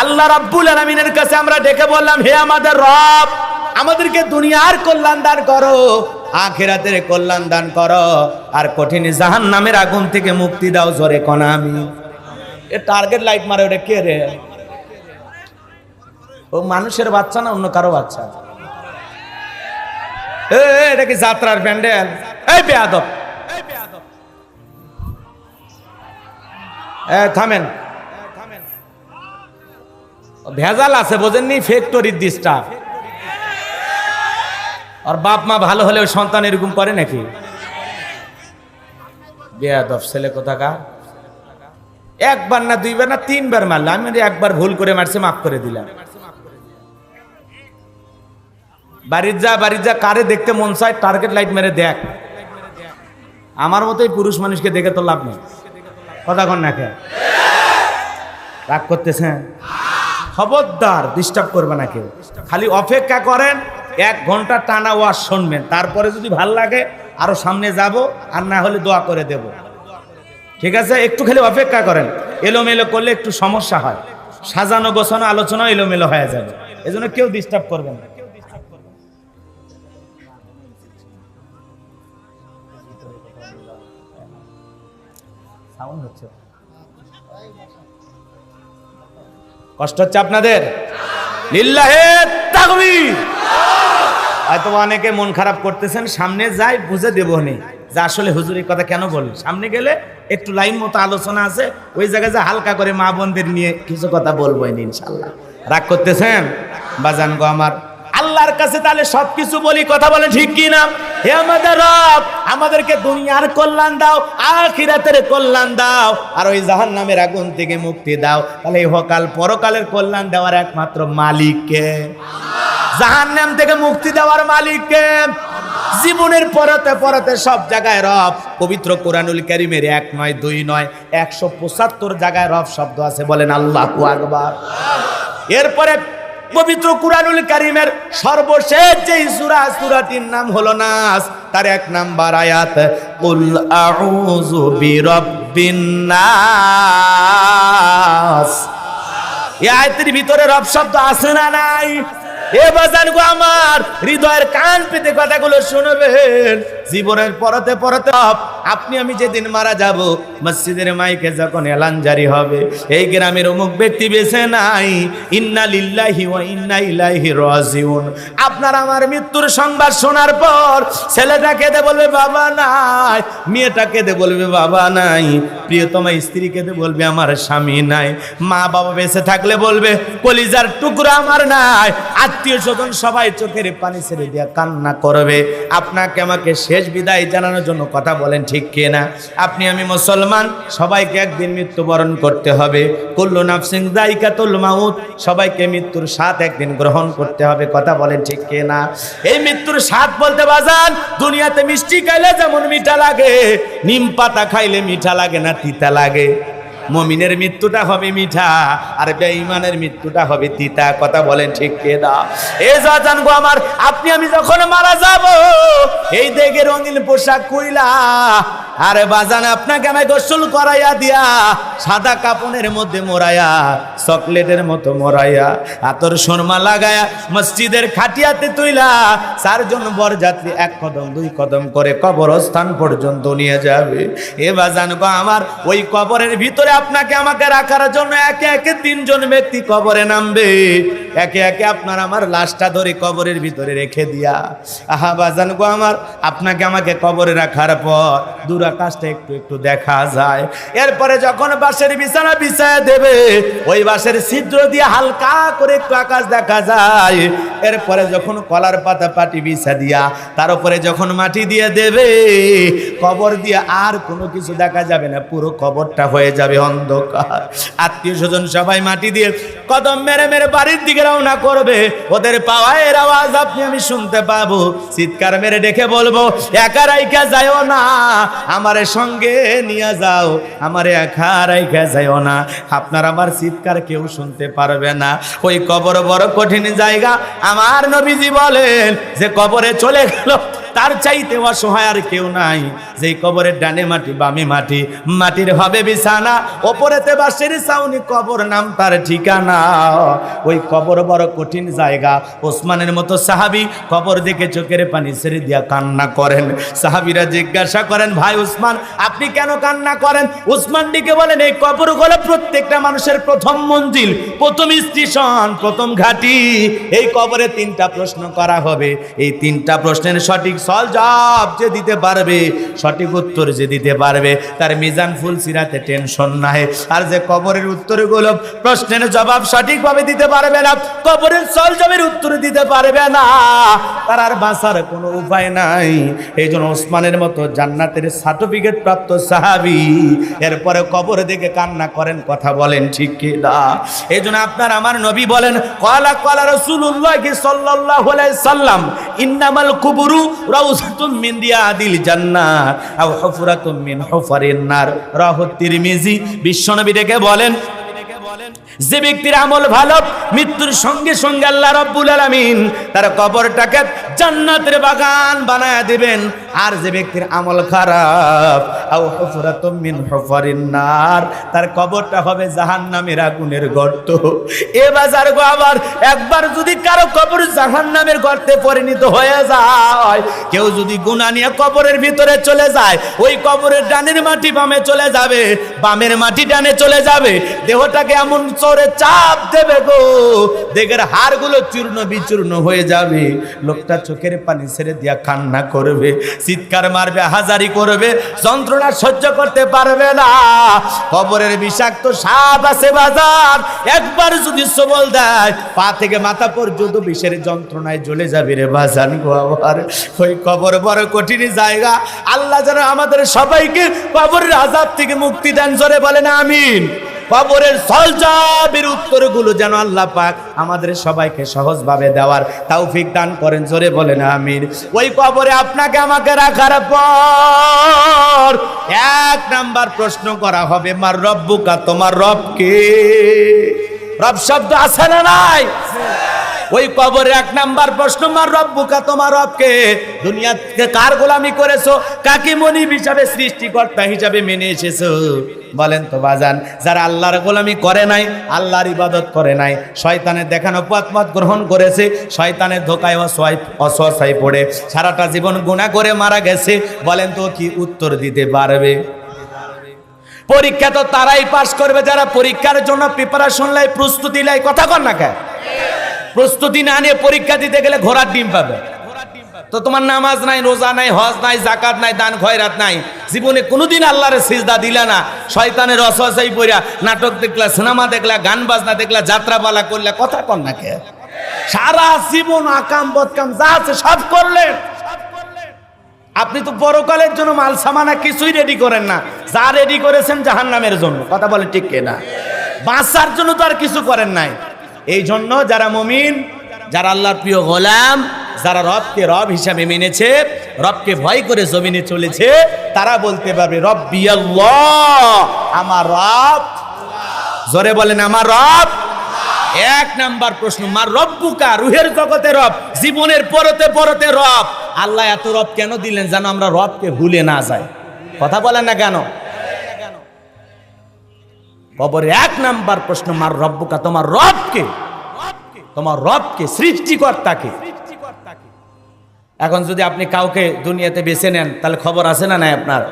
আল্লাহ রাব্বুল আলামিনের কাছে আমরা ডেকে বললাম, হে আমাদের রব, আমাদেরকে দুনিয়ার কল্যাণ দান করো, আখিরাতের কল্যাণ দান করো, আর কঠিন জাহান্নামের আগুন থেকে মুক্তি দাও। জোরে কোন আমি। এ টার্গেট লাইট মারে, ওটা কে রে? ও মানুষের বাচ্চা না অন্য কারো বাচ্চা? এটা কি যাত্রার প্যান্ডেল? এই বেয়াদব, থামেন। ভেজাল আছে বোঝেননি, ফ্যাক্টরির দিশটা। আর বাপ মা ভালো হলে ওই সন্তান এরকম করে নাকি? বেয়াদব ছেলে কোথাকার। একবার না দুইবার না তিনবার মারলাম, আমি একবার ভুল করে মারছে, মাফ করে দিলাম। বাড়ির যা কারে দেখতে মন চায় টার্গেট লাইট মেরে দেখ। আমার মতোই পুরুষ মানুষকে দেখে তো লাভ নেই, কথা কন না কে? রাগ করতেছেন? খবরদার ডিস্টার্ব করবে না কেউ, খালি অপেক্ষা করেন, 1 ঘন্টা টানা ওয়াজ শুনবেন, তারপরে যদি ভাল লাগে আরো সামনে যাব, আর না হলে দোয়া করে দেব, ঠিক আছে? একটু খালি অপেক্ষা করেন, এলোমেলো করলে একটু সমস্যা হয়, সাজানো গোছানো আলোচনা এলোমেলো হয়ে যাবে, এজন্য কেউ ডিস্টার্ব করবেন না। সাউন্ড হচ্ছে, কষ্ট হচ্ছে আপনাদের? লিল্লাহে তাকবীর। হয়তো অনেকে মন খারাপ করতেছেন, সামনে যাই বুঝে দেবো নি যে আসলে হুজুর এই কথা কেন বলল। সামনে গেলে একটু লাইন মতো আলোচনা আছে, ওই জায়গায় যা হালকা করে মা বোনদের নিয়ে কিছু কথা বলবো ইনশাআল্লাহ। রাগ করতেছেন? বাজান গো আমার, আল্লাহর কাছে তাহলে সবকিছু বলি, কথা বলে ঠিক কি না? হে আমাদের রব, আমাদেরকে দুনিয়ার কল্যাণ দাও, আখিরাতের কল্যাণ দাও, আর ওই জাহান্নামের আগুন থেকে মুক্তি দাও। তাহলে ইহকাল পরকালের কল্যাণ দেওয়ার একমাত্র মালিক কে? জাহান্নাম থেকে মুক্তি দেওয়ার মালিক কে? জীবনের পরতে সব জায়গায় রব। পবিত্র কোরআনুল কারীমের 1 নয় 2 নয় 175 জায়গায় রব শব্দ আছে, বলেন আল্লাহু আকবার। এরপরে পবিত্র কুরআনুল কারীমের সর্বশেষ যে সূরাটির নাম হলো নাস, তার 1 নাম্বার আয়াত, কুল আউযু বিরাব্বিন নাস। এই আয়াতের ভিতরে রব শব্দ আছে না নাই? এ বাজান গো আমার, হৃদয়ের কান পেতে কথাগুলো শুনবেন। জীবনের পরতে পরতে আপনি আমি যেদিন মারা যাব, মসজিদের মাইকে যখন এলান জারি হবে, এই গ্রামের অমুক ব্যক্তি বেঁচে নাই, ইন্না লিল্লাহি ওয়া ইন্না ইলাইহি রাজিউন, আপনার আমার মৃত্যুর সংবাদ শোনার পর ছেলেটা কেঁদে বলবে বাবা নাই, মেয়েটা কেঁদে বলবে বাবা নাই, প্রিয়তমা স্ত্রী কেঁদে বলবে আমার স্বামী নাই, মা বাবা বেঁচে থাকলে বলবে কলিজার টুকরা আমার নাই, আত্মীয় স্বজন সবাই চোখের পানি ছেড়ে দিয়ে কান্না করবে। আপনাকে আমাকে শেষ বিদায় জানানোর জন্য কথা বলেন, ঠিক কিনা? আপনি আমি মুসলমান, সবাইকে একদিন মৃত্যুবরণ করতে হবে। কুল্লু নাফসিন যায়িকাতুল মাউত, সবাইকে মৃত্যুর স্বাদ একদিন গ্রহণ করতে হবে। কথা বলেন, ঠিক কিনা? এই মৃত্যুর স্বাদ বলতে বাজান, দুনিয়াতে মিষ্টি খাইলে যেমন মিঠা লাগে, নিম পাতা খাইলে মিঠা লাগে না, তিতা লাগে। মুমিনের মৃত্যুটা হবে মিঠা, আর বেঈমানের মৃত্যুটা হবে তিতা। কথা বলেন, ঠিক কিনা? এই জান গো আমার, আপনি আমি যখন মারা যাব, এই দেখে রঙিন পোশাক কইলা, আরে বাজান আপনাকে আমায় গোসল করাইয়া দিয়া, সাদা কাপড়ের মধ্যে মোড়াইয়া, চকলেটের মতো মোড়াইয়া, আতর সুরমা লাগায়া, মসজিদের খাটিয়াতে তুইলা, চারজন বরযাত্রী এক কদম দুই কদম করে কবরস্থান পর্যন্ত নিয়ে যাবে। এ বাজান গো আমার, ওই কবরের ভিতরে আপনাকে আমাকে রাখার জন্য একে একে তিনজন ব্যক্তি কবরে নামবে। একে একে আপনার আমার লাশটা ধরে কবরের ভিতরে রেখে দিয়া, আহা বাজান গো আমার, আপনাকে আমাকে কবরে রাখার পর দূর আকাশটা একটু একটু দেখা যায়। এরপরে যখন বাঁশের বিছানা বিছায় দেবে, ওই বাঁশের ছিদ্র দিয়ে হালকা করে একটু আকাশ দেখা যায়। এরপরে যখন কলার পাতা পাটি বিছা দিয়া তার উপরে যখন মাটি দিয়ে দেবে, কবর দিয়ে আর কোনো কিছু দেখা যাবে না, পুরো কবরটা হয়ে যাবে অন্ধকার। আত্মীয় স্বজন সবাই মাটি দিয়ে কদম মেরে মেরে বাড়ির দিকে রওনা করবে। ওদের পাওয়ার আওয়াজ আপনি আমি শুনতে পাবো, চিৎকার মেরে ডেকে বলবো, একা রাইখা যাও না, আমারে সঙ্গে নিয়ে যাও, আমারে একা রাইখা যাও না। আপনার আমার চিৎকার কেউ শুনতে পারবে না। ওই কবর বড় কঠিন জায়গা। আমার নবীজি বলেন যে কবরে চলে গেল তার চাইতে অসহায় আর কেউ নাই। যেই কবরের ডানে মাটি বামে মাটি, মাটির হবে বিছানা, ওপরেতে বাঁশের ছাউনি, কবর নাম তার ঠিকানা। ওই কবর বড় কঠিন জায়গা। ওসমানের মতো সাহাবী কবর দেখে চোখের পানি ছেড়ে দিয়া কান্না করেন। সাহাবীরা জিজ্ঞাসা করেন, ভাই উসমান আপনি কেন কান্না করেন? উসমান দিকে বলেন, এই কবর হলো প্রত্যেকটা মানুষের প্রথম মঞ্জিল, প্রথম স্টেশন, প্রথম ঘাঁটি। এই কবরে তিনটা প্রশ্ন করা হবে। এই তিনটা প্রশ্নের সঠিক জবাব যে দিতে পারবে, সঠিক উত্তর যে দিতে পারবে, তার মিজান ফুল সিরাতে টেনশন নাই। আর যে কবরের উত্তরগুলো প্রশ্নের জবাব সঠিকভাবে দিতে পারবে না, কবরের জবাবের উত্তর দিতে পারবে না, তার আর বাঁচার কোনো উপায় নাই। এই জন্য ওসমানের মতো জান্নাতের সার্টিফিকেট প্রাপ্ত সাহাবী এরপরে কবর দেখে কান্না করেন। কথা বলেন, ঠিক কি না? এই জন্য আপনার আমার নবী বলেন, ক্বালা ক্বালা রাসূলুল্লাহ সাল্লাল্লাহু আলাইহি সাল্লাম, ইন্নামাল কুবুরু রাউযাতুম মিন রিয়াদিল জান্নাহ আও হুফরাতুম মিন হুফারিন নার। রাহু তিরমিজি। বিশ্বনবী ডেকে বলেন, যে ব্যক্তির আমল ভালো, মৃত্যুর সঙ্গে সঙ্গে আল্লাহ রাব্বুল আলামিন তার কবরটাকে জান্নাতের বাগান বানায়া দিবেন। আর যে ব্যক্তির আমল খারাপ, আও হুফরাতুম মিন হুফারিন নার, তার কবরটা হবে জাহান্নামের আগুনের গর্ত। এ বাজার গো আবার, একবার যদি কারো কবর জাহান্নামের গর্তে পরিণত হয়ে যায়, কেউ যদি গুনাহ নিয়ে কবরের ভিতরে চলে যায়, ওই কবরের ডানের মাটি বামে চলে যাবে, বামের মাটি ডানে চলে যাবে, দেহটাকে এমন চোরে চাপ দেবে গো, দেহের হাড়গুলো চূর্ণ বিচূর্ণ হয়ে যাবে। লোকটা চোখের পানি ছেড়ে দিয়া কান্না করবে, চিৎকার মারবে, হাজারি করবে, যন্ত্রণা সহ্য করতে পারবে না। কবরের বিষাক্ত সাপ আছে বাজার, একবার যদি সবল দেয়, পা থেকে মাথা পর্যন্ত বিষের যন্ত্রণায় জ্বলে যাবে রে বাজান গো আমার। ওই কবর বড় কঠিন জায়গা। আল্লাহ যেন আমাদের সবাইকে কবরের আযাব থেকে মুক্তি দেন। জোরে বলেন আমিন। কবরের সলজাবের উত্তরগুলো যেন আল্লাহ পাক আমাদের সবাইকে সহজভাবে দেওয়ার তৌফিক দান করেন। জোরে বলেন আমিন। ওই কবরে আপনাকে আমাকে রাখার পর এক নাম্বার প্রশ্ন করা হবে, মার রব্বুকা, তোমার রব কে? রব শব্দ আছে না নাই? ওই কবরে এক নাম্বার প্রশ্ন, মার রব্বুকা, তোমার রব কে? দুনিয়াতে কার গোলামি করেছো, কাকে মনিব হিসাবে সৃষ্টিকর্তা হিসাবে মেনে এসেছো? বলেন তো বাজান, যারা আল্লাহর গোলামি করে নাই, আল্লাহর ইবাদত করে নাই, শয়তানের দেখানো পথ গ্রহণ করেছে, শয়তানের ধোকায় অসহায় পড়ে সারাটা জীবন গুনাহ করে মারা গেছে, বলেন তো কি উত্তর দিতে পারবে? পরীক্ষা তো তারাই পাস করবে যারা পরীক্ষার জন্য প্রিপারেশন লাই, প্রস্তুতি লাই। কথা কন না কেন? প্রস্তুতি না নিয়ে পরীক্ষা দিতে গেলে ঘোড়ার ডিম পাবে। তো তোমার নামাজ নাই, রোজা নাই, হজ নাই, যাকাত নাই, দান খয়রাত নাই, জীবনে কোনোদিন আল্লাহর সিজদা দিলা না, শয়তানের অসহায় পড়া নাটক দেখলা, সিনেমা দেখলা, গান বাজনা দেখলা, যাত্রাপালা করলে। কথা কন না কে? সারা জীবন আকাম বদকাম যা আছে সব করলেন। আপনি তো পরকালের জন্য মাল সামানা কিছুই রেডি করেন না, যা রেডি করেছেন জাহান্নামের জন্য। কথা বলে ঠিক কিনা? বাঁচার জন্য তো আর কিছু করেন নাই। এই জন্য যারা মুমিন, যারা আল্লাহর প্রিয় গোলাম, যারা রবকে রব হিসাবে মেনেছে, রবকে ভয় করে জমিনে চলেছে, তারা বলতে পারবে রব্বি আল্লাহ, আমার রব। জোরে বলেন আমার রব। এক নাম্বার প্রশ্ন, মার রব্বুকা, রুহের জগতে রব, জীবনের পরতে পরতে রব। আল্লাহ এত রব কেন দিলেন? যেন আমরা রবকে ভুলে না যাই। কথা বলেন না কেন? কবরে এক নাম্বার প্রশ্ন, মার রব্বুকা, তোমার রবকে, তোমার রবকে, সৃষ্টিকর্তাকে। এখন যদি আপনি কাউকে দুনিয়াতে বেছে নেন, তাহলে খবর আছে না নাই আপনার?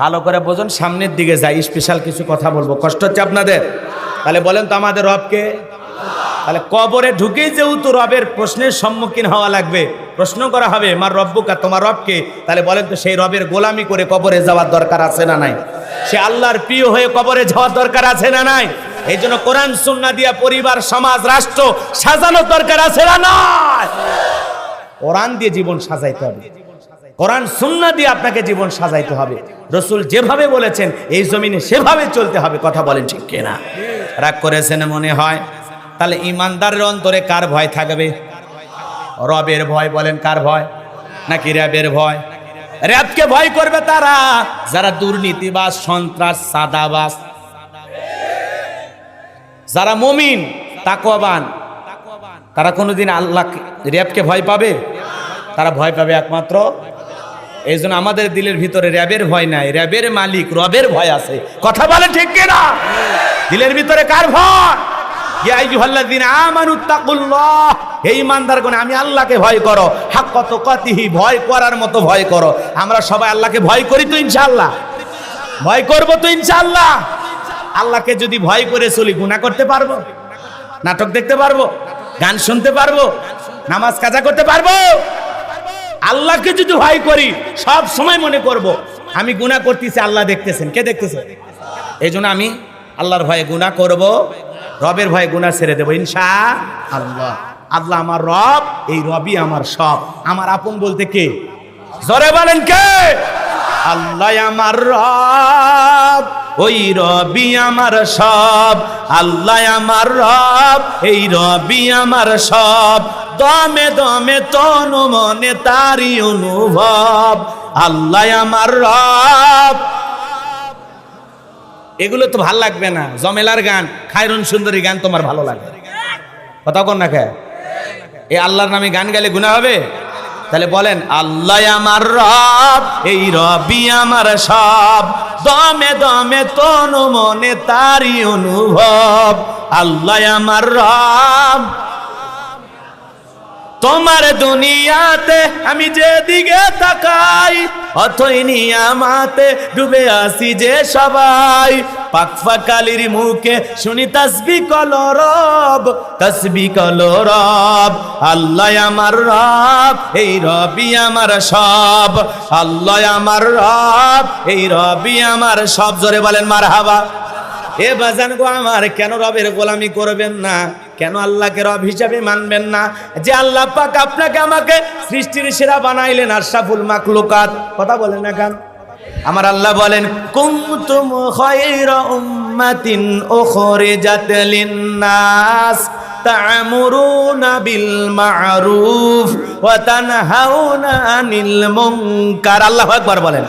ভালো করে বোঝেন, সামনের দিকে যাই, স্পেশাল কিছু কথা বলবো। কষ্ট হচ্ছে আপনাদের? তাহলে বলেন তো আমাদের রবকে। তাহলে কবরে ঢুকেই যেহেতু রবের প্রশ্নের সম্মুখীন হওয়া লাগবে, প্রশ্ন করা হবে মার রব্বুকা, তোমার রবকে, তাহলে বলেন তো সেই রবের গোলামি করে কবরে যাওয়ার দরকার আছে না নাই? সে আল্লাহর প্রিয় হয়ে কবরে যাওয়ার দরকার আছে না নাই? এই জন্য কোরআন সুন্নাহ দিয়া পরিবার, সমাজ, রাষ্ট্র সাজানোর দরকার আছে না নাই? কোরআন দিয়ে জীবন সাজাইতে হবে, কোরআন সুন্নাহ দিয়ে আপনাকে জীবন সাজাইতে হবে। রসুল যেভাবে বলেছেন এই জমিনে সেভাবে চলতে হবে। কথা বলেন ঠিক কিনা? রাগ করেছেন মনে হয়? তাহলে ইমানদারের অন্তরে কার ভয় থাকবে? রবের ভয়। বলেন কার ভয়? নাকি রবের ভয়? রবকে ভয় করবে তারা যারা দুর্নীতিবাজ, সন্ত্রাস, সাদাবাজ। যারা মুমিন, তাকওয়াবান, তারা কোনোদিন আল্লাহ রবকে ভয় পাবে? তারা ভয় পাবে একমাত্র। এই জন্য আমাদের দিলের ভিতরে রবের ভয় নাই, রবের মালিক রবের ভয় আছে। কথা বলে ঠিক কিনা? দিলের ভিতরে কার ভয়? ইয়া আইয়ুহাল্লাযীনা আমানুত্তাকুল্লাহ, হে ঈমানদারগণ, আমি আল্লাহকে ভয় করো, হাক্কা তুকাতিহি, ভয় করার মতো ভয় করো। আমরা সবাই আল্লাহকে ভয় করি তো ইনশাআল্লাহ? ভয় করব তো ইনশাআল্লাহ? আল্লাহকে যদি ভয় করে চলি, গুনাহ করতে পারবো? নাটক দেখতে পারবো? গান শুনতে পারবো? নামাজ কাজা করতে পারবো? আল্লাহকে যদি ভয় করি, সব সময় মনে করব আমি গুনাহ করতেছি, আল্লাহ দেখতেছেন। কে দেখতেছে? এই জন্য আমি আল্লাহর ভয়ে গুনাহ করব, রবের ভয়ে গুনাহ ছেড়ে দেবো ইনশাআল্লাহ। আল্লাহ আমার রব, এই রবই আমার সব। আমার আপন বলতে কে? জোরে বলেন কে? আল্লাহ আমার রব, ওই রবি আমার সব। আল্লাহ আমার রব, এই রবি আমার সব। দমে দমে তনু মনে তারি অনুভব। আল্লাহ আমার রব। এগুলো তো ভাল লাগবে না, জমেলার গান, খায়রুন সুন্দরী গান তোমার ভালো লাগে? কথা কন না কে? এই আল্লাহর নামে গান গাইলে গুনাহ হবে? তাহলে বলেন আল্লাহ আমার রব, এই রবি আমার সব। দমে দমে তনু মনে তারি অনুভব। আল্লাহ আমার রব। তোমার দুনিয়াতে আমি যেদিকে তাকাই, অথই নিয়ামাতে ডুবে আসি যে সবাই। পাকফাকালির মুখে শুনি তাসবিহ কলো রব, তাসবিহ কলো রব। আল্লাহ আমার রব, এই রবি আমার সব। আল্লাহ আমার রব, এই রবি আমার সব। জোরে বলেন মারহাবা। এ বাজান গো আমার, কেন রবের গোলামি করবেন না? কেন আল্লাহকে রব হিসাবে মানবেন না? যে আল্লাহ পাক আপনাকে আমাকে সৃষ্টির সেরা বানাইলেন, আশরাফুল মাখলুকাত। কথা বলেন না কেন? আমার আল্লাহ বলেন কুনতুম খায়রা উম্মাতিন উখরিজাত লিন-নাস তা'মুরুনা বিল মা'রুফ ওয়া তানহাউনা আনিল মুনকার। আল্লাহু আকবার বলেন।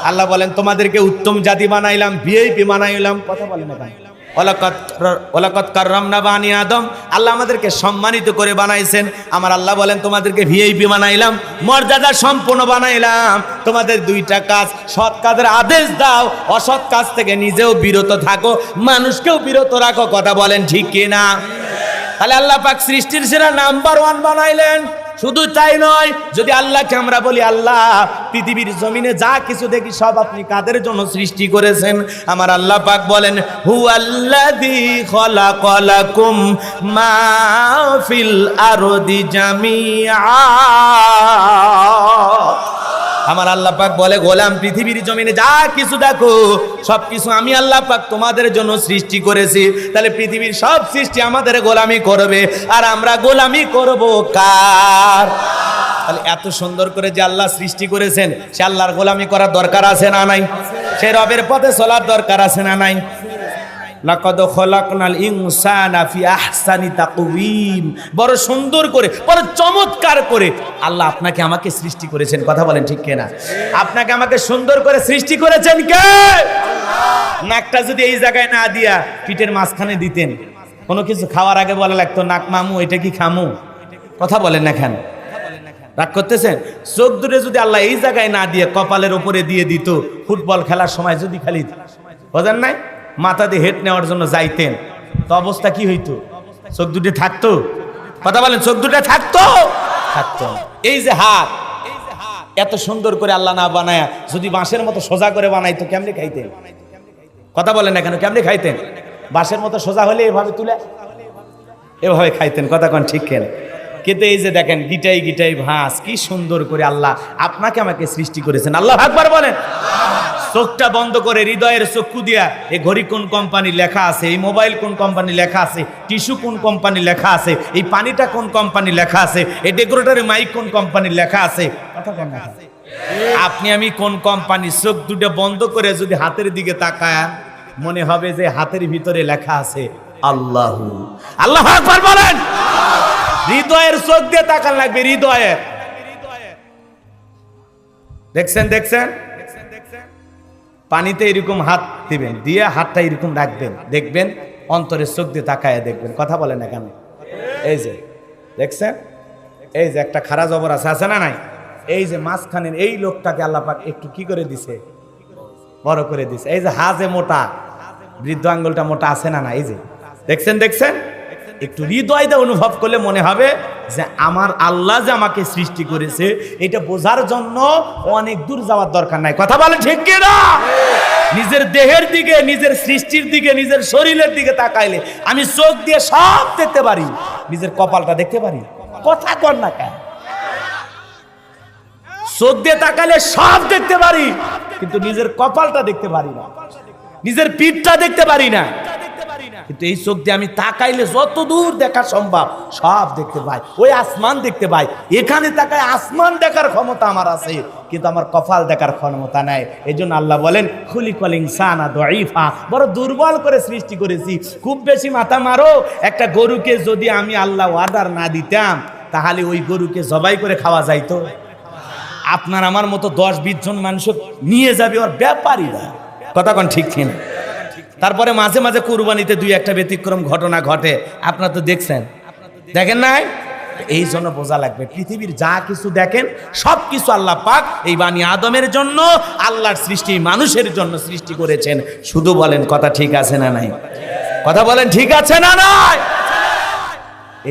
আল্লাহ বলেন তোমাদেরকে উত্তম জাতি বানাইলাম, ভিআইপি বানাইলাম। কথা বলেন না কেন? ওয়ালাকাদ কাররামনা বানি আদম, আল্লাহ আমাদেরকে সম্মানিত করে বানাইছেন। আমার আল্লাহ বলেন তোমাদেরকে ভিআইপি বানাইলাম, মর্যাদা সম্পন্ন বানাইলাম। তোমাদের দুইটা কাজ, সৎ কাজের আদেশ দাও, অসৎ কাজ থেকে নিজেও বিরত থাকো, মানুষকেও বিরত রাখো। কথা বলেন ঠিক কিনা? তাহলে আল্লাহ পাক সৃষ্টির সেরা নাম্বার 1 বানাইলেন। শুধু তাই নয়, যদি আল্লাহকে আমরা বলি আল্লাহ পৃথিবীর জমিনে যা কিছু দেখি সব আপনি কাদের জন্য সৃষ্টি করেছেন? আমার আল্লাহ পাক বলেন হুয়াল্লাযী খালাকালাকুম মা ফিল আরদি জামিআ। আমার আল্লাহ পাক বলে গোলাম পৃথিবীর জমিনে যা কিছু দেখো সবকিছু আমি আল্লাহ পাক তোমাদের জন্য সৃষ্টি করেছি। তাহলে পৃথিবীর সব সৃষ্টি আমাদের গোলামি করবে, আর আমরা গোলামি করব কার? তাহলে এত সুন্দর করে যে আল্লাহ সৃষ্টি করেছেন, সে আল্লাহর গোলামি করার দরকার আছে না নাই? সে রবের পথে চলার দরকার আছে না নাই? লাকাদ খলাকনাল ইনসানা ফি আহসানি তাকওয়িম, বড় সুন্দর করে, বড় চমৎকার করে আল্লাহ আপনাকে আমাকে সৃষ্টি করেছেন। কথা বলেন ঠিক কিনা? আপনাকে আমাকে সুন্দর করে সৃষ্টি করেছেন কে? আল্লাহ। নাকটা যদি এই জায়গায় না দিয়া পিঠের মাঝখানে দিতেন, কোনো কিছু খাওয়ার আগে বলা লাগতো নাক মামু এটা কি খামু? কথা বলেন না কেন? রাগ করতেছেন? চোখ দুটো যদি আল্লাহ এই জায়গায় না দিয়ে কপালের উপরে দিয়ে দিত, ফুটবল খেলার সময় যদি খালি বোঝেন নাই মাথা দিয়ে হেড নেওয়ার জন্য যাইতেন, তো অবস্থা কি হইতো? চোখ দুটো থাকতো? কথা বলেন, চোখ দুটো থাকতো? থাকতো। এই যে হাত এত সুন্দর করে আল্লাহ না বানায়া যদি বাঁশের মতো সোজা করে বানাইতো, কেমনে খাইতেন? কথা বলেন না কেন? কেমনে খাইতেন? বাঁশের মতো সোজা হলে এভাবে তুলে এভাবে খাইতেন। কথা কোন ঠিক কেন? কিন্তু এই যে দেখেন গিটাই গিটাই ভাঁজ, কি সুন্দর করে আল্লাহ আপনাকে আমাকে সৃষ্টি করেছেন। আল্লাহু আকবার বলেন। চোখটা বন্ধ করে হৃদয়ের চক্ষু দিয়া এই ঘড়ি কোন কোম্পানি লেখা আছে, এই মোবাইল কোন কোম্পানি লেখা আছে, টিস্যু কোন কোম্পানি লেখা আছে, এই পানিটা কোন কোম্পানি লেখা আছে, এই ডেকোরেটরের মাইক কোন কোম্পানি লেখা আছে, আপনি আমি কোন কোম্পানি? চোখ দুটো বন্ধ করে যদি হাতের দিকে তাকায় মনে হবে যে হাতের ভিতরে লেখা আছে আল্লাহু। আল্লাহু আকবার বলেন। হৃদয়ের চোখ দিয়ে তাকান লাগবে, হৃদয়ের। দেখছেন দেখছেন পানিতে এরকম হাত দিবেন, দিয়ে হাতটা এরকম রাখবেন, দেখবেন অন্তরের চোখ দিয়ে তাকায় দেখবেন। কথা বলেন না কেন? এই যে দেখছেন, এই যে একটা খারা জবর আছে না নাই? এই যে মাঝখানের এই লোকটাকে আল্লাহ পাক একটু কি করে দিছে? বড় করে দিছে। এই যে হাজে মোটা, বৃদ্ধ আঙ্গুলটা মোটা আছে না না? এই যে দেখছেন দেখছেন, একটু হৃদয় দিয়ে অনুভব করলে মনে হবে যে আমার আল্লাহ যে আমাকে সৃষ্টি করেছে, এটা বোঝার জন্য অনেক দূর যাওয়ার দরকার নাই। কথা বলে ঠিক কি না? নিজের দেহের দিকে, নিজের সৃষ্টির দিকে, নিজের শরীরের দিকে তাকাইলে আমি চোখ দিয়ে সব দেখতে পারি, নিজের কপালটা দেখতে পারি। কথা কর না কেন? চোখ দিয়ে তাকাইলে সব দেখতে পারি, কিন্তু নিজের কপালটা দেখতে পারি না, নিজের পিঠটা দেখতে পারি না। কিন্তু এই চোখ দিয়ে আমি তাকাইলে যত দূর দেখা সম্ভব সব দেখতে পাই। ওই আসমান দেখতে পাই, এখানে তাকায় আসমান দেখার ক্ষমতা আমার আছে, কিন্তু আমার কপাল দেখার ক্ষমতা নাই। এই জন্য আল্লাহ বলেন খুলিকাল ইনসানা দাঈফা, বড় দুর্বল করে সৃষ্টি করেছি। খুব বেশি মাথা মারো, একটা গরুকে যদি আমি আল্লাহ অর্ডার না দিতাম তাহলে ওই গরুকে জবাই করে খাওয়া যাইতো? আপনার আমার মতো 10-20 জন মানুষ নিয়ে যাবে ওর ব্যাপারীরা। কথা কোন ঠিক কিনা? তারপরে মাঝে মাঝে কুরবানিতে 2-1টা ব্যতিক্রম ঘটনা ঘটে, আপনারা তো দেখছেন, দেখেন নাই? এই জন্য বোঝা লাগবে পৃথিবীর যা কিছু দেখেন সব কিছু আল্লাহ পাক এই বানি আদমের জন্য, আল্লাহর সৃষ্টি মানুষের জন্য সৃষ্টি করেছেন। শুধু বলেন কথা ঠিক আছে না নাই? কথা বলেন ঠিক আছে না নাই?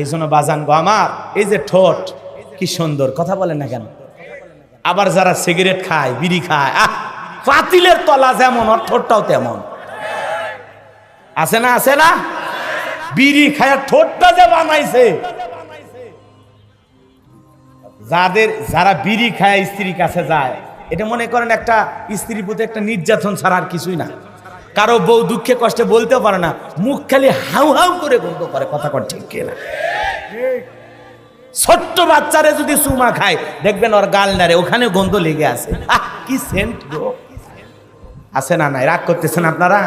এই জন্য বাজান গো আমার, এই যে ঠোঁট কি সুন্দর, কথা বলেন না কেন? আবার যারা সিগারেট খায়, বিড়ি খায়, পাতিলের তলা যেমন ওর ঠোঁটটাও তেমন। আছে না? আছে না? বিড়ি খায় ঠোঁটটা যে বানাইছে, যারা বিড়ি খায় স্ত্রীর কাছে যায়, এটা মনে করেন একটা স্ত্রীর প্রতি একটা নির্যাতন ছাড়া আর কিছুই না। কারো বউ দুঃখে কষ্টে বলতেও পারে না, মুখ খালি হাউ হাউ করে গন্ধ করে। কথা কর ঠিক কিনা? ছোট্ট বাচ্চারে যদি চুমা খায় দেখবেন ওর গাল নাড়ে, ওখানে গন্ধ লেগে আছে। কি সেন্ট গো! আছে না নাই? রাগ করতেছেন আপনারা?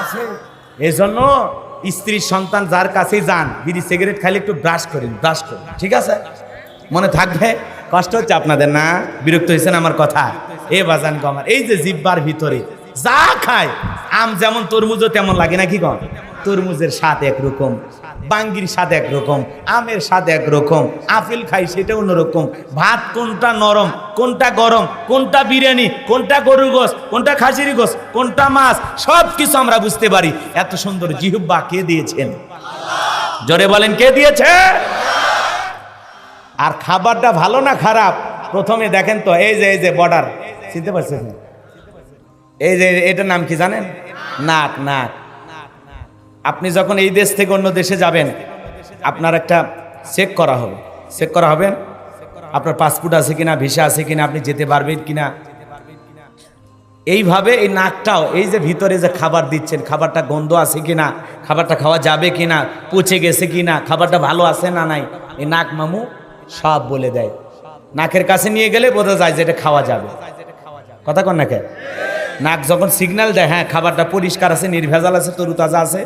আছে। এই জন্য স্ত্রী সন্তান যার কাছেই যান, বিড়ি সিগারেট খাইলে একটু ব্রাশ করেন, ব্রাশ করুন, ঠিক আছে? মনে থাকবে। কষ্ট হচ্ছে আপনাদের না? বিরক্ত হয়েছেন আমার কথা? এ বাজান গো আমার, এই যে জিহ্বার ভিতরে যা খায়, আম যেমন তরমুজও তেমন লাগে নাকি গো? তরমুজের স্বাদ একরকম, বাঙ্গির স্বাদ একরকম, আমের স্বাদ একরকম, আপেল খাই সেটা অন্যরকম। ভাত কোনটা নরম, কোনটা গরম, কোনটা বিরিয়ানি, কোনটা গরুর গোস, কোনটা খাসির গোস, কোনটা মাছ, সব কিছু আমরা বুঝতে পারি। এত সুন্দর জিহ্বা কে দিয়েছেন? জোরে বলেন, কে দিয়েছে? আর খাবারটা ভালো না খারাপ প্রথমে দেখেন তো। এই যে বর্ডার, চিনতে পারছেন? এই যে এটার নাম কি জানেন? নাক। নাক। আপনি যখন এই দেশ থেকে অন্য দেশে যাবেন, আপনার একটা চেক করা হবে। চেক করা হবে আপনার পাসপোর্ট আছে কিনা, ভিসা আছে কিনা, আপনি যেতে পারবেন কিনা। এইভাবে এই নাকটাও, এই যে ভিতরে যে খাবার দিচ্ছেন, খাবারটা গন্ধ আছে কিনা, খাবারটা খাওয়া যাবে কিনা, পচে গেছে কিনা, খাবারটা ভালো আছে না নাই, এই নাক মামু সব বলে দেয়। নাকের কাছে নিয়ে গেলে বোঝা যায় যে এটা খাওয়া যাবে। কথা কন না কে? নাক যখন সিগন্যাল দেয় হ্যাঁ খাবারটা পরিষ্কার আছে, নির্ভেজাল আছে, তরুতাজা আছে,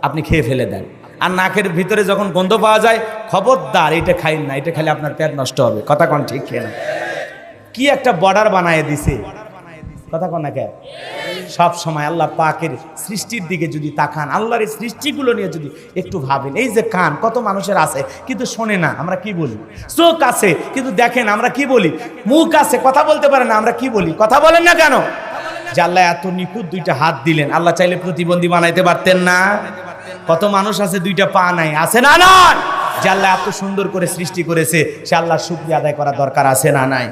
আপনি খেয়ে ফেলে দেন। আর নাকের ভিতরে যখন গন্ধ পাওয়া যায়, খবরদার এটা খাইন না, এটা খেলে আপনার পেট নষ্ট হবে। কথা কন ঠিক খেয়ে না? কি একটা বর্ডার বানায় দিছে। কথা কন না কে? সব সময় আল্লাহ পাকের সৃষ্টির দিকে যদি তাকান, আল্লাহর এই সৃষ্টিগুলো নিয়ে যদি একটু ভাবেন, এই যে কান কত মানুষের আছে কিন্তু শোনে না, আমরা কি বলি? চোখ আছে কিন্তু দেখেন, আমরা কি বলি? মুখ আছে কথা বলতে পারে না, আমরা কি বলি? কথা বলেন না কেন? যে আল্লাহ এত নিখুঁত দুইটা হাত দিলেন, আল্লাহ চাইলে প্রতিবন্ধী বানাইতে পারতেন না? কত মানুষ আছে দুইটা পা নাই, আছে না নাই? যে আল্লাহ এত সুন্দর করে সৃষ্টি করেছে, সে আল্লাহর শুকরিয়া আদায় করা দরকার আছে না নাই?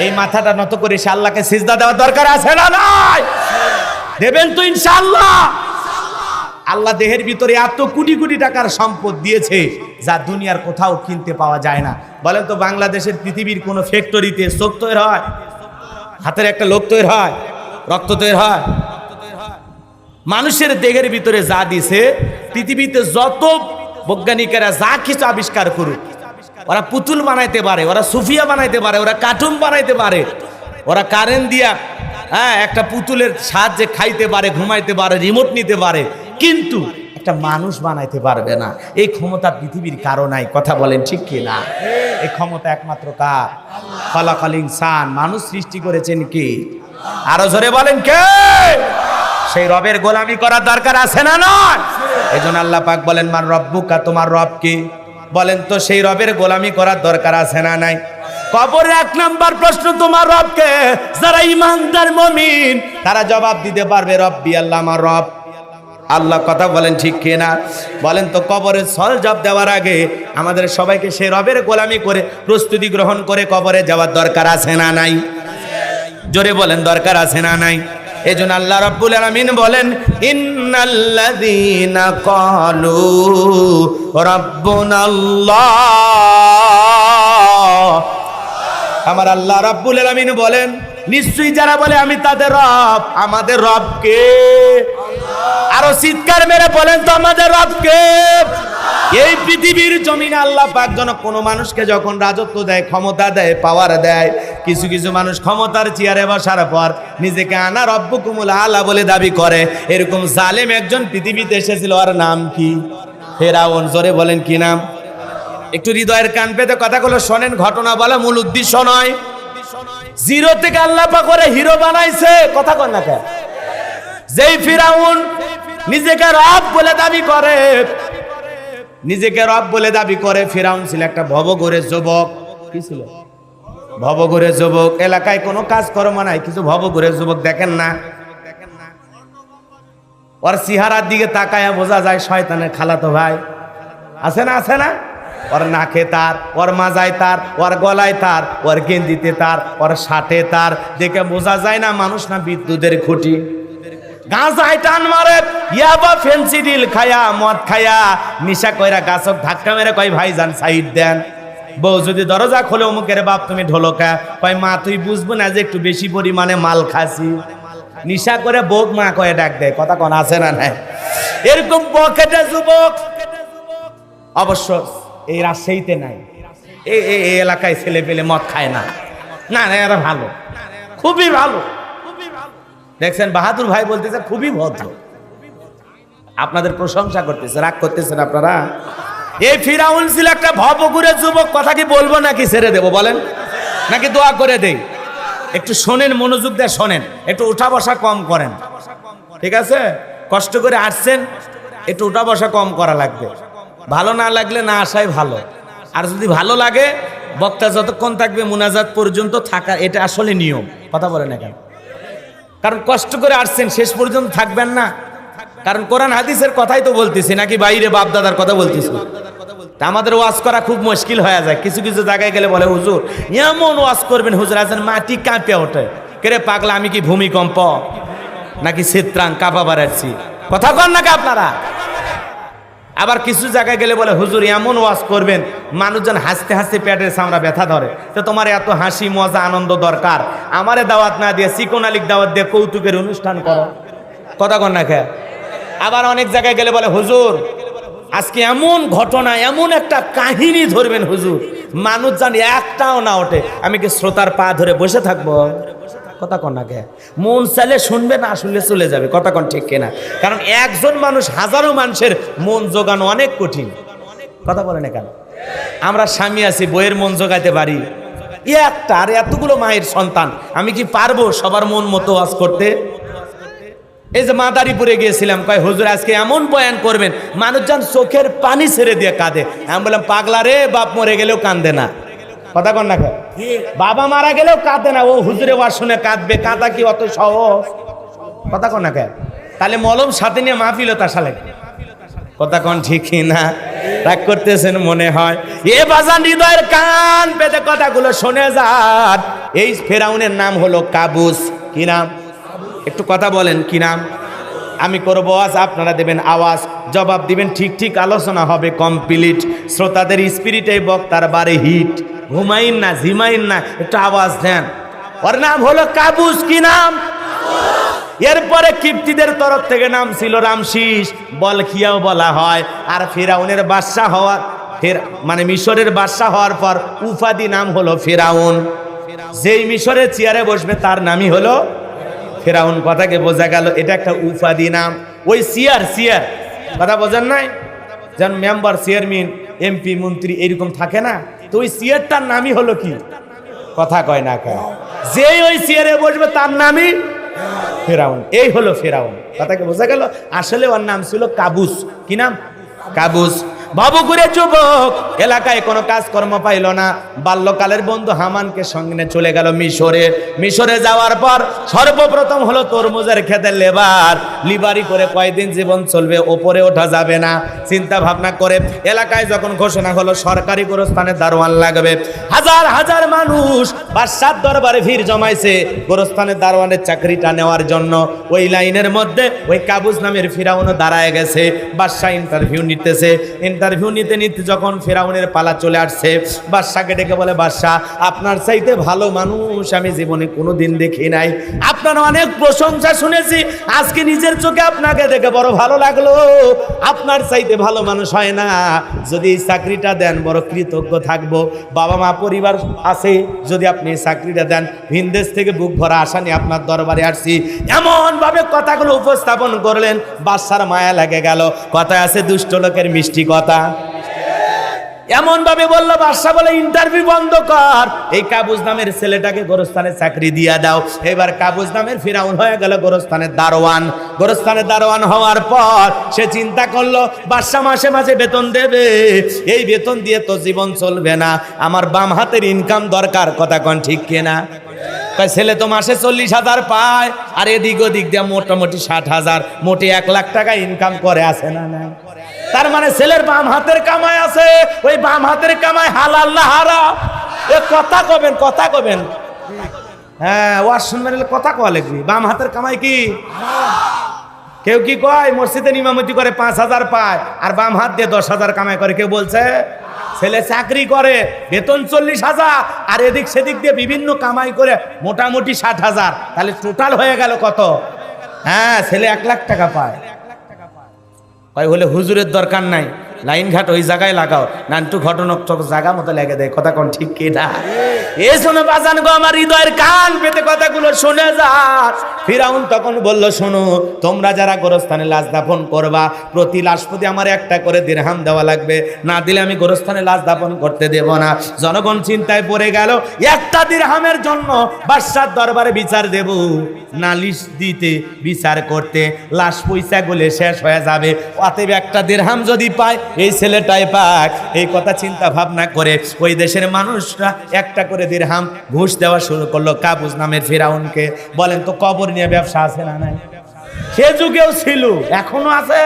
এই মাথাটা নত করে সে আল্লাহকে সিজদা দেওয়ার দরকার আছে না নাই? দেবেন তো ইনশাআল্লাহ। আল্লাহ দেহের ভিতরে এত কোটি কোটি টাকার সম্পদ দিয়েছে যা দুনিয়ার কোথাও কিনতে পাওয়া যায় না। বলেন তো বাংলাদেশের পৃথিবীর কোন ফ্যাক্টরিতে চোখ তৈরি হয়? হাতের একটা লোক তৈরি হয়? রক্ত তৈরি হয়? মানুষের দেহের ভিতরে যা দিছে, পৃথিবীতে যত বৈজ্ঞানিকেরা যা কিছু আবিষ্কার করুক, ওরা পুতুল বানাইতে পারে, ওরা সুফিয়া বানাইতে পারে, ওরা কার্টুন বানাইতে পারে, ওরা কারেন্ট দিয়া একটা পুতুলের সাহায্যে খাইতে পারে, ঘুমাইতে পারে, রিমোট নিতে পারে, কিন্তু একটা মানুষ বানাইতে পারবে না। এই ক্ষমতা পৃথিবীর কারো নাই। কথা বলেন ঠিক কি না? এই ক্ষমতা একমাত্র কার? খালাকাল ইনসান, মানুষ সৃষ্টি করেছেন কি? আরো জোরে বলেন কে? সেই রবের গোলামি করার দরকার আছে না নয়? এই জন্য আল্লাহ পাক বলেন মান রব্বুকা, তোমার রব কি? বলেন তো সেই রবের গোলামি করার দরকার আছে না নাই? কবরে 1 নাম্বার প্রশ্ন, তোমার রবকে? যারা ইমানদার মুমিন তারা জবাব দিতে পারবে রব্বি আল্লাহ, আমার রব আল্লাহ। কথা বলেন ঠিক কিনা? বলেন তো কবরে সল জব দেওয়ার আগে আমাদের সবাইকে সেই রবের গোলামি করে প্রস্তুতি গ্রহণ করে কবরে যাওয়ার দরকার আছে না নাই? জোরে বলেন দরকার আছে না নাই? এজন্য আল্লাহ রাব্বুল আলামিন বলেন ইন্নাল্লাযীনা ক্বালু রাব্বুনাল্লাহ, আমার আল্লাহ রাব্বুল আলামিন বলেন নিশ্চয়ই যারা বলে আমি তাদের রব, আমাদের রব কে? আরো চিৎকার মেরে বলেন তো আমাদের রব কে? এই পৃথিবীর জমিনে আল্লাহ পাক যেন কোনো মানুষকে যখন রাজত্ব দেয়, ক্ষমতা দেয়, পাওয়ার দেয়, কিছু কিছু মানুষ ক্ষমতার চেয়ারে বসার পর নিজেকে আনা রব্বুকুমুল আলা বলে দাবি করে। এরকম জালেম একজন পৃথিবীতে এসেছিল, ওর নাম কি? ফেরাউন। জোরে বলেন কি নাম? একটু হৃদয়ের কান পেতে কথাগুলো শোনেন, ঘটনা বলা মূল উদ্দেশ্য নয়। জিরো থেকে আল্লাহ পাক করে হিরো বানাইছে। কথা কন না কেন? যেই ফিরাউন নিজেকে রব বলে দাবি করে, নিজেকে রব বলে দাবি করে, ফিরাউন ছিল একটা ভবঘুরে যুবক। কি ছিল? ভবঘুরে যুবক। এলাকায় কোনো কাজ কর্ম নাই, কিছু ভবঘুরে যুবক দেখেন না? ওর চেহারার দিকে তাকায়া বোঝা যায় শয়তানের খালাতো ভাই। আছে না? আছে না? ওর নাকে তার, ওর মাজায় তার, ওর গলায় তার, ওর গেন্দিতে তার, ওর শার্টে তার, দেখে বোঝা যায় না মানুষ না বিদ্যুতের খুঁটি। গাঁজায় টান মারে, ইয়াবা ফেন্সিডিল খায়া, মদ খায়া, নিশা কইরা গাছক ধাক্কা মেরে কয় ভাইজান সাইড দেন। বউ যদি দরজা খোলে, অমুকের বাপ তুমি ঢোলকা, কয় মা তুই বুঝবো না যে একটু বেশি পরিমাণে মাল খাসি। নিশা করে বউ মা কয়ে ডাক দেয়। কথা কোন আছে না নাই? এরকম পকেটে যুবক অবশ্য এই রাজশাহীতে নাই। এই এলাকায় ছেলে পেলে মদ খায় না। না না, এরা ভালো, খুবই ভালো। দেখছেন বাহাদুর ভাই বলতেছে খুবই ভদ্র, আপনাদের প্রশংসা করতেছে, রাগ করতেছেন আপনারা। এই ফিরাউন ছিল একটা ভবঘুরে যুবক। কথা কি বলবো নাকি ছেড়ে দেবো বলেন? নাকি দোয়া করে দেই? একটু শোনেন, মনোযোগ দিয়ে শোনেন, একটু উঠা বসা কম করেন, ঠিক আছে? কষ্ট করে আসছেন, একটু উঠা বসা কম করা লাগবে। ভালো না লাগলে না আসাই ভালো। আর যদি ভালো লাগে বক্তা যতক্ষণ থাকবে মুনাজাত পর্যন্ত থাকা, এটা আসলে নিয়ম। কথা বলে না কেন? কারণ কষ্ট করে আসছেন, শেষ পর্যন্ত থাকবেন না। কারণ কোরআন হাদিসের কথাই তো বলতেছি, নাকি বাইরে বাপ দাদার কথা বলতেছি। তা আমাদের ওয়াজ করা খুব মুশকিল হয়ে যায়। কিছু কিছু জায়গায় গেলে বলে হুজুর এমন ওয়াজ করবেন, হুজুর আছেন মাটি কাঁপে ওঠে। কেরে পাগলা, আমি কি ভূমিকম্প নাকি চিত্রাং কাঁপা বাড়াচ্ছি? কথা কন নাকি আপনারা? আবার কিছু জায়গায় গেলে বলে হুজুর এমন ওয়াজ করবেন মানুষজন হাসতে হাসতে পেটের চামড়া ব্যথা ধরে। তো তোমার এত হাসি মজা আনন্দ দরকার, আমারে দাওয়াত না দিয়ে চিকন আলীর দাওয়াত দিয়ে কৌতুকের অনুষ্ঠান করো। কথা কন না খেয়ে। আবার অনেক জায়গায় গেলে বলে হুজুর আজকে এমন ঘটনা, এমন একটা কাহিনী ধরবেন হুজুর মানুষ জানি একটাও না ওঠে। আমি কি শ্রোতার পা ধরে বসে থাকবো? কথা কন না কে? মন চাইলে শুনবে, না শুনলে চলে যাবে। কথা কন ঠিক কিনা? কারণ একজন মানুষ হাজারো মানুষের মন জোগানো অনেক কঠিন। কথা বলে না কেন? আমরা স্বামী আছি, বইয়ের মন জোগাইতে পারি একটা, আর এতগুলো মায়ের সন্তান, আমি কি পারবো সবার মন মতো ওয়াজ করতে? এই যে মাদারীপুরে গিয়েছিলাম, কয় হুজুর আজকে এমন বয়ান করবেন মানুষজন চোখের পানি ছেড়ে দিয়ে কাঁদে। আমি বললাম পাগলা রে, বাপ মরে গেলেও কান্দে না। কথা কন না কে? বাবা মারা গেলেও কাঁদে না, ও হুজুরে ওয়াজ শুনে কাঁদবে। কাঁদা কি অত সহজ? কথা কন না কে? তাহলে মলম সাথে নিয়ে মাহফিল তার সালে। কথা কন ঠিক না? রাগ করতেছেন মনে হয়। এ বাজান হৃদয়ের কান পেতে কথাগুলো শুনে যান। এই ফেরাউনের নাম হলো কাবুস। কি নাম? একটু কথা বলেন কি নাম? আমি করবো আওয়াজ, আপনারা দেবেন আওয়াজ, জবাব দিবেন ঠিক ঠিক, আলোচনা হবে কমপ্লিট। শ্রোতাদের স্পিরিটে বক্তার বারে হিট। ঘুমাইন না, ঝিমাইন না, একটু আওয়াজ দেন। ওর নাম হলো কাবুস। কি নাম? এরপরে কিপ্তিদের তরফ থেকে নাম ছিল রামশিস, বলখিয়াও বলা হয়। আর ফেরাউনের বাদশা হওয়ার মানে মিশরের বাদশা হওয়ার পর উপাধি নাম হলো ফেরাউন। যেই মিশরের চেয়ারে বসবে তার নামই হলো ফেরাউন। কথাকে বোঝা গেল, এটা একটা উপাধি নাম। ওই চেয়ার কথা বোঝেন নাই? যেন মেম্বার, চেয়ারম্যান, এমপি, মন্ত্রী এরকম থাকে না, তো ওই চেয়ারটার নামই হলো কি? কথা কয় না কেন? যেই ওই চেয়ারে বসবে তার নামই ফেরাউন। এই হলো ফেরাউন। কথাকে বোঝা গেল। আসলে ওর নাম ছিল কাবুস। কি নাম? কাবুস। বাবু করে যুবক, এলাকায় কোনো কাজকর্ম পাইল না। বাল্যকালের বন্ধু হামানকে সঙ্গে নিয়ে চলে গেল মিশরে। মিশরে যাওয়ার পর সর্বপ্রথম হলো তরমুজের খেতে লিবারি করে কয়দিন জীবন চলবে, ওপরে ওঠা যাবে না। চিন্তা ভাবনা করে এলাকায় যখন ঘোষণা হলো সরকারি গোরস্থানের দারোয়ান লাগবে, হাজার হাজার মানুষ বাদশার দরবারে ভিড় জমাইছে গোরস্থানের দারোয়ানের চাকরিটা নেওয়ার জন্য। ওই লাইনের মধ্যে ওই কাবুস নামের ফিরাউনও দাঁড়ায় গেছে। বাদশা ইন্টারভিউ নিতেছে। ইন্টারভিউ নিতে নিতে যখন ফেরাউনের পালা চলে আসছে, বাদশাকে ডেকে বলে, বাদশা আপনার চাইতে ভালো মানুষ আমি জীবনে কোনোদিন দেখি নাই। আপনার অনেক প্রশংসা শুনেছি, আজকে নিজের চোখে আপনাকে দেখে বড় ভালো লাগলো। আপনার চাইতে ভালো মানুষ হয় না। যদি এই চাকরিটা দেন বড় কৃতজ্ঞ থাকবো। বাবা মা পরিবার আছে, যদি আপনি এই চাকরিটা দেন, ভিনদেশ থেকে বুক ভরা আশা নিয়ে আপনার দরবারে আসছি। এমন ভাবে কথাগুলো উপস্থাপন করলেন, বাদশার মায়া লেগে গেল। কথায় আছে দুষ্ট লোকের মিষ্টি কথা। এমন ভাবে বললো, বাদশা বলে ইন্টারভিউ বন্ধ কর, এই কাবুস নামের ছেলেটাকে গোরস্থানে চাকরি দিয়া দাও। এবার কাবুস নামের ফিরাউন হয়ে গেল গোরস্থানের দারোয়ান। গোরস্থানের দারোয়ান হওয়ার পর সে চিন্তা করলো, বাদশা মাসে মাসে বেতন দেবে, এই বেতন দিয়ে তো জীবন চলবে না, আমার বাম হাতের ইনকাম দরকার। কথা কন ঠিক কিনা? ছেলে তো মাসে 40,000 পায়, আর এদিক ওদিক দিয়ে মোটামুটি 60,000, মোটে 1 লাখ টাকা ইনকাম করে, আছে না? না। তার মানে ছেলের বাম হাতের কামাই আছে। ওই বাম হাতের কামাই হালাল না হারাম? এ কথা কবেন, কথা কবেন। হ্যাঁ, ওয়াজ শুনবেন, কথা কওয়া লাগবে। বাম হাতের কামাই কি? কেউ কি কয় মসজিদে ইমামতি করে 5,000 পায়, আর বাম হাত দিয়ে 10,000 কামাই করে? কেউ বলছে? ছেলে চাকরি করে, বেতন 40,000, আর এদিক সেদিক দিয়ে বিভিন্ন কামাই করে মোটামুটি 60,000, তাহলে টোটাল হয়ে গেল কত? হ্যাঁ, ছেলে 1 লাখ টাকা পায়। হলে হুজুরের দরকার নাই, লাইন ঘাট ওই জায়গায় লাগাও, না একটু ঘটনক জায়গা মতো লেগে দেয়। কথা কোন ঠিক কি না? এই শোনো বাজান গো, আমার হৃদয়ের কান পেতে কথাগুলো শুনে যা। ফিরাউন তখন বলল, শোনো, তোমরা যারা গোরস্থানে লাশ দাফন করবা, প্রতি লাশ প্রতি আমার একটা করে দিরহাম দেওয়া লাগবে, না দিলে আমি গোরস্থানে লাশ দাফন করতে দেব না। জনগণ চিন্তায় পড়ে গেল, একটা দিরহামের জন্য বাদশার দরবারে বিচার দেব, নালিশ দিতে বিচার করতে লাশ পয়সা গুলে শেষ হয়ে যাবে, অতএব একটা দিরহাম যদি পায় এই ছেলেটাই পাক। এই কথা চিন্তা ভাবনা করে ওই দেশের মানুষরা একটা করে দিরহাম ঘুষ দেওয়া শুরু করলো কাবুস নামের ফিরাউনকে। বলেন তো কবর নিয়ে ব্যবসা আছে না নাই? সে যুগেও ছিল, এখনো আছে।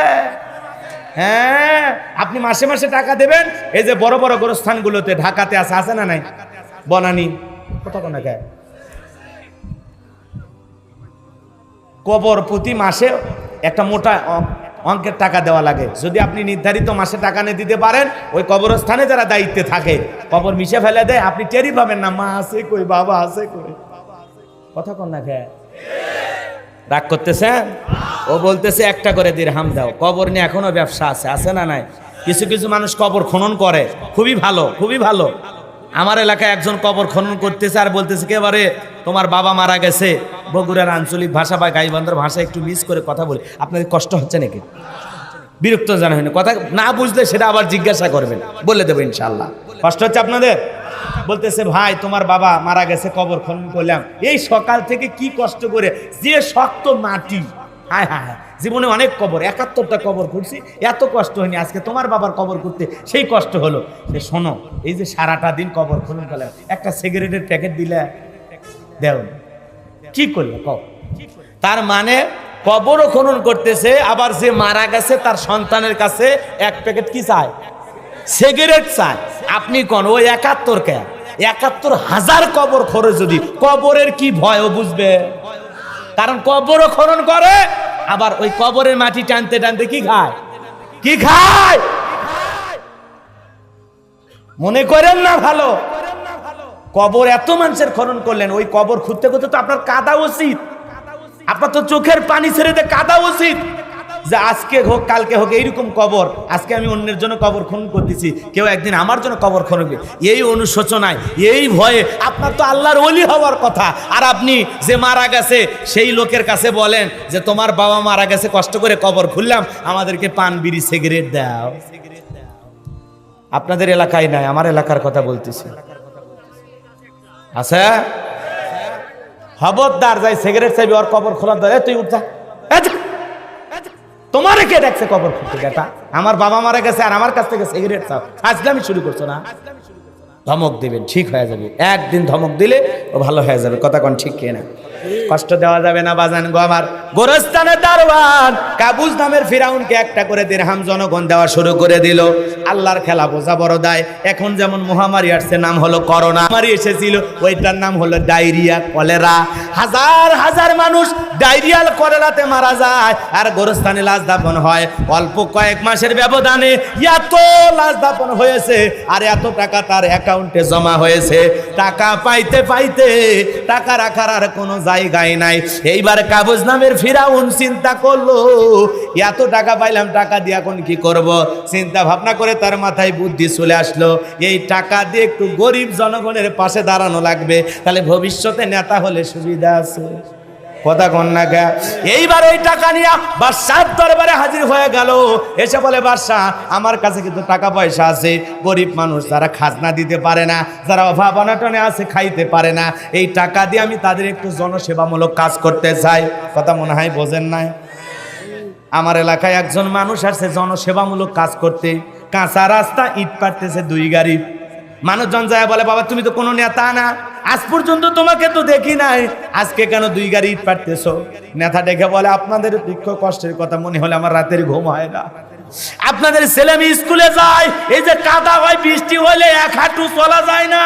হ্যাঁ, আপনি মাসে মাসে টাকা দেবেন। এই যে বড় বড় গোরস্থানগুলোতে ঢাকাতে আছে না নাই? বনানী কত কোন কবর প্রতি মাসে একটা মোটা অঙ্কের টাকা দেওয়া লাগে। যদি আপনি নির্ধারিত মাসে টাকা নিয়ে দিতে পারেন, ওই কবরস্থানে যারা দায়িত্বে থাকে কবর মিশে ফেলে দেয়, আপনি টেরই পাবেন না মা আছে কই, বাবা আছে কই। কথা কন না কে? রাগ করতেছেন? ও বলতেছে একটা করে দিরহাম দাও। কবর নিয়ে এখনো ব্যবসা আছে না নাই? কিছু কিছু মানুষ কবর খনন করে, খুবই ভালো, খুবই ভালো। আমার এলাকায় একজন কবর খনন করতেছে আর বলতেছে, একেবারে তোমার বাবা মারা গেছে, বগুড়ার আঞ্চলিক ভাষা বা গাইবান্ধার ভাষা একটু মিস করে কথা বলে, আপনাদের কষ্ট হচ্ছে নাকি? বিরক্ত জানা হয়নি, কথা না বুঝলে সেটা আবার জিজ্ঞাসা করবেন, বলে দেবো ইনশাল্লাহ। কষ্ট হচ্ছে আপনাদের? বলতেছে, ভাই তোমার বাবা মারা গেছে, কবর খনন করলাম, এই সকাল থেকে কি কষ্ট করে, যে শক্ত মাটি, হায় হায় হায়, জীবনে অনেক কবর, 71টা কবর করছি, এত কষ্ট হয়নি, আজকে তোমার বাবার কবর করতে সেই কষ্ট হলো। শোনো, এই যে সারাটা দিন কবর খনন করলাম, একটা সিগারেটের প্যাকেট দিলে দেও, কি করলে কও? তার মানে কবরও খনন করতেছে, আবার যে মারা গেছে তার সন্তানের কাছে এক প্যাকেট কি চায়? সিগারেট চায়। আপনি কোন ওই 71 কে 71,000 কবর খোরে, যদি কবরের কি ভয় ও বুঝবে, কারণ কবরও খনন করে, আবার ওই কবরের মাটি টানতে টানতে কি খায়? কি খায়? মনে করেন না ভালো, কবর এত মানুষের খনন করলেন, ওই কবর খুঁজতে খুঁজতে তো আপনার কাঁদা উচিত, আপনার তো চোখের পানি ছেড়ে দিয়ে কাঁদা উচিত, যে আজকে হোক কালকে হোক এইরকম কবর, আজকে আমি অন্যের জন্য কবর খনন করতেছি, কেউ একদিন আমার জন্য কবর খনবে, এই অনুশোচনায়, এই ভয়ে আপনার তো আল্লাহর ওলি হওয়ার কথা, আর আপনি যে মারা গেছে সেই লোকের কাছে বলেন যে তোমার বাবা মারা গেছে, কষ্ট করে কবর খুললাম, আমাদেরকে পান বিড়ি সিগারেট দাও। আপনাদের এলাকায় নাই, আমার এলাকার কথা বলতেছি। আচ্ছা, খবরদার, যাই সিগারেট চাইবি ওর কবর খোলা ধরে, তুই উঠা, তোমার কে দেখছে কবর খুলতে? গেটা আমার বাবা মারা গেছে আর আমার কাছ থেকে সিগারেট চাও, আজলামি শুরু করছো না? ধমক দিবেন, ঠিক হয়ে যাবে, একদিন ধমক দিলে ও ভালো হয়ে যাবে। কথা কোন ঠিক কিনা? কষ্ট দেওয়া যাবে না বাজান গো আমার। গোরস্থানের দারোয়ান কাবুস নামের ফিরাউনকে একটা করে দিরহাম জনগণ দেওয়া শুরু করে দিল। আল্লাহর খেলা বোঝা বড় দায়। এখন যেমন মহামারী আসছে, নাম হলো করোনা, মহামারী এসেছিল ওইটার নাম হলো ডায়রিয়া, কলেরা, হাজার হাজার মানুষ ডায়রিয়াল কলেরাতে মারা যায়, আর গোরস্থানে লাশ দাফন হয়। অল্প কয়েক মাসের ব্যবধানে এত লাশ দাফন হয়েছে, আর এত টাকা তার অ্যাকাউন্টে জমা হয়েছে। টাকা পাইতে পাইতে টাকা রাখার আর কোনো জায়গায় নাই। এইবার কাবুস নামের ফিরাউন চিন্তা করলো, এত টাকা পাইলাম, টাকা দিয়ে এখন কি করব? চিন্তা ভাবনা করে তার মাথায় বুদ্ধি চলে আসলো, এই টাকা দিয়ে একটু গরিব জনগণের পাশে দাঁড়ানো লাগবে, তাহলে ভবিষ্যতে নেতা হলে সুবিধা আছে। কথা কন না গা? এইবার ওই টাকা নিয়ে বাদশার দরবারে হাজির হয়ে গেল। এসে বলে, বাদশাহ আমার কাছে কিন্তু টাকা পয়সা আছে, গরিব মানুষ যারা খাজনা দিতে পারে না, যারা অভাব অনটনে আছে, খাইতে পারে না, এই টাকা দিয়ে আমি তাদের একটু জনসেবামূলক কাজ করতে চাই। কথা মনে হয় বোঝেন নাই? আমার এলাকায় একজন মানুষ আসছে জনসেবামূলক কাজ করতে, কাঁচা রাস্তা ইট পাড়তেছে 2 গাড়ি। মানুষজন যায় বলে, বাবা তুমি তো কোনো নেতা না, আজ পর্যন্ত তোমাকে তো দেখি নাই, আজকে কেন 2 গাড়ি ইট পাড়তেছো? নেতা দেখে বলে, আপনাদের দুঃখ কষ্টের কথা মনে হলে আমার রাতের ঘুম হয় না। আপনাদের ছেলে মেয়ে স্কুলে যায়, এই যে কাদা হয়, বৃষ্টি হলে 1 হাঁটু চলা যায় না,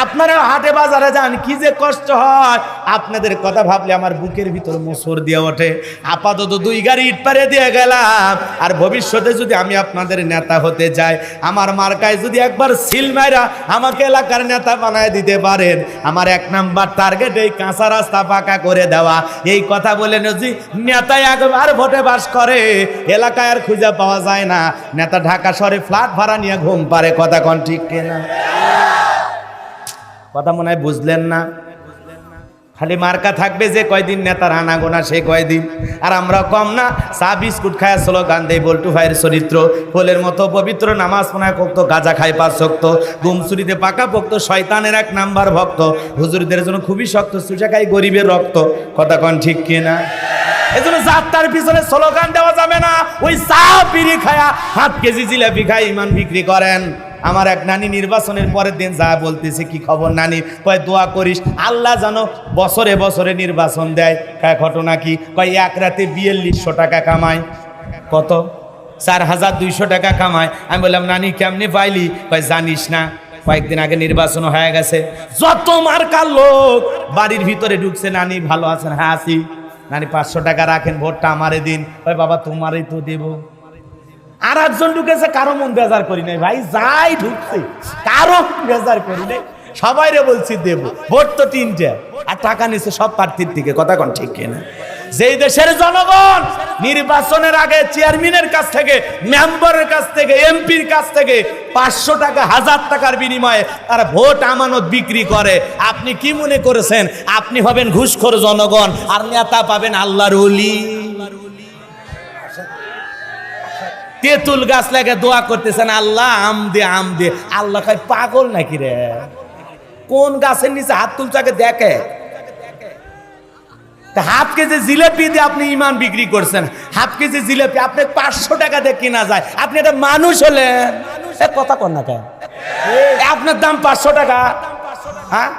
আপনারা হাটে বাজারে যান, কি যে কষ্ট হয়, আপনাদের কথা ভাবলে আমার বুকের ভিতর মোচড় দিয়ে ওঠে। আপাতত 2 গাড়ি ইট পাড়ে দিয়ে গেলাম, আর ভবিষ্যতে যদি আমি আপনাদের নেতা হতে যাই, আমার মার্কায় যদি একবার সিল মাইরা আমাকে এলাকার নেতা বানায় দিতে পারেন, আমার 1 নাম্বার টার্গেট এই কাঁচা রাস্তা পাকা করে দেওয়া। এই কথা বলে যদি নেতা একবার ভোটে বাস করে, এলাকায় আর খুঁজে পাওয়া যায় না। নেতা ঢাকা শহরে ফ্ল্যাট ভাড়া নিয়ে ঘুম পারে। কথা কোন ঠিক কিনা? কথা মনে হয় বুঝলেন না? খালি মার্কা থাকবে যে কয়দিন নেতার আনাগোনা সে কয়দিন। আর আমরা কম না, চা বিস্কুট খায় স্লোগান দেই বল্টু ভাইয়ের চরিত্র ফুলের মতো পবিত্র, নামাজ পড়ায় পোক্ত, গাঁজা খায় 5 ওয়াক্ত, গুমচুরিতে পাকা পোক্ত, শয়তানের 1 নাম্বার ভক্ত, হুজুরদের জন্য খুবই শক্ত, চুষা খায় গরিবের রক্ত। কথা কন ঠিক কিনা? এজন্য যাত্রার পিছনে স্লোগান দেওয়া যাবে না। ওই চা বিড়ি খায়া 7 কেজি জিলাপি খায় ইমান বিক্রি করেন। আমার এক নানি নির্বাচনের পরের দিন যা বলতেছে, কি খবর নানি? কয় দোয়া করিস আল্লাহ জানো বছরে বছরে নির্বাচন দেয়। কয় ঘটনা কি? কয় এক রাতে 4200 টাকা কামায়। কত? 4200 টাকা কামায়। আমি বললাম নানি কেমনি পাইলি? কয় জানিস না, কয়েকদিন আগে নির্বাচন হয়ে গেছে, যত মার্কার লোক বাড়ির ভিতরে ঢুকছে। নানি ভালো আছেন? হ্যাঁ আছি। নানি 500 টাকা রাখেন, ভোটটা আমারে দিন। কয় বাবা তোমারই তো দেব। আর একজন ঢুকেছে, কারো মন বেজার করি নাই ভাই, যাই ঢুকছে কারো বেজার করি নাই, সবাই রে বলছি দেব। ভোট তো 3টে, আর টাকা নিচ্ছে সব প্রার্থীর দিকে। কথা কোন ঠিক কিনা? যেই দেশের জনগণ নির্বাচনের আগে চেয়ারম্যানের কাছ থেকে, মেম্বারের কাছ থেকে, এমপির কাছ থেকে 500 টাকা, 1000 টাকার বিনিময়ে তারা ভোট আমানত বিক্রি করে, আপনি কি মনে করেছেন আপনি হবেন ঘুষখোর জনগণ আর নেতা পাবেন আল্লাহর ওলি? তেঁতুল গাছ লাগে দোয়া করতেছেন, আল্লাহ আম দে, আম দে। আল্লাহ কয় পাগল নাকি রে? কোন গাছের নিচে হাত তুলছাকে দেখে? হাফ কেজি জিলেপি দিয়ে আপনি ইমান বিক্রি করছেন। হাফ কেজি জিলেপি আপনি 500 টাকা দিয়ে কিনা যায়। আপনি একটা মানুষ হলেন? কথা কন না কেন? আপনার দাম 500 টাকা। হ্যাঁ,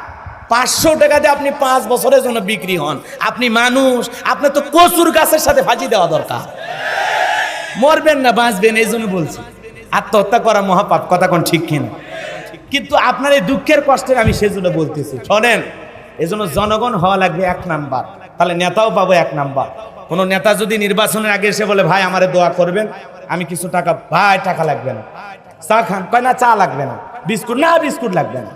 500 টাকা দিয়ে আপনি 5 বছরের জন্য বিক্রি হন। আপনি মানুষ? আপনার তো কচুর গাছের সাথে ফাঁসি দেওয়া দরকার। মরবেন না, বাঁচবেন, এই জন্য বলছি। আত্মহত্যা করা মহাপাপ। কথা কোন ঠিক কিনা? কিন্তু আপনার এই দুঃখের কষ্টের আমি সেজন্য বলতেছি, শোনেন, এজন্য জনগণ হওয়া লাগবে 1 নাম্বার, তাহলে নেতাও পাবো 1 নাম্বার। কোন নেতা যদি নির্বাচনের আগে এসে বলে ভাই আমারে দোয়া করবেন, আমি কিছু টাকা, ভাই টাকা লাগবে না, চা খান, কয় না চা লাগবে না, বিস্কুট না, বিস্কুট লাগবে না।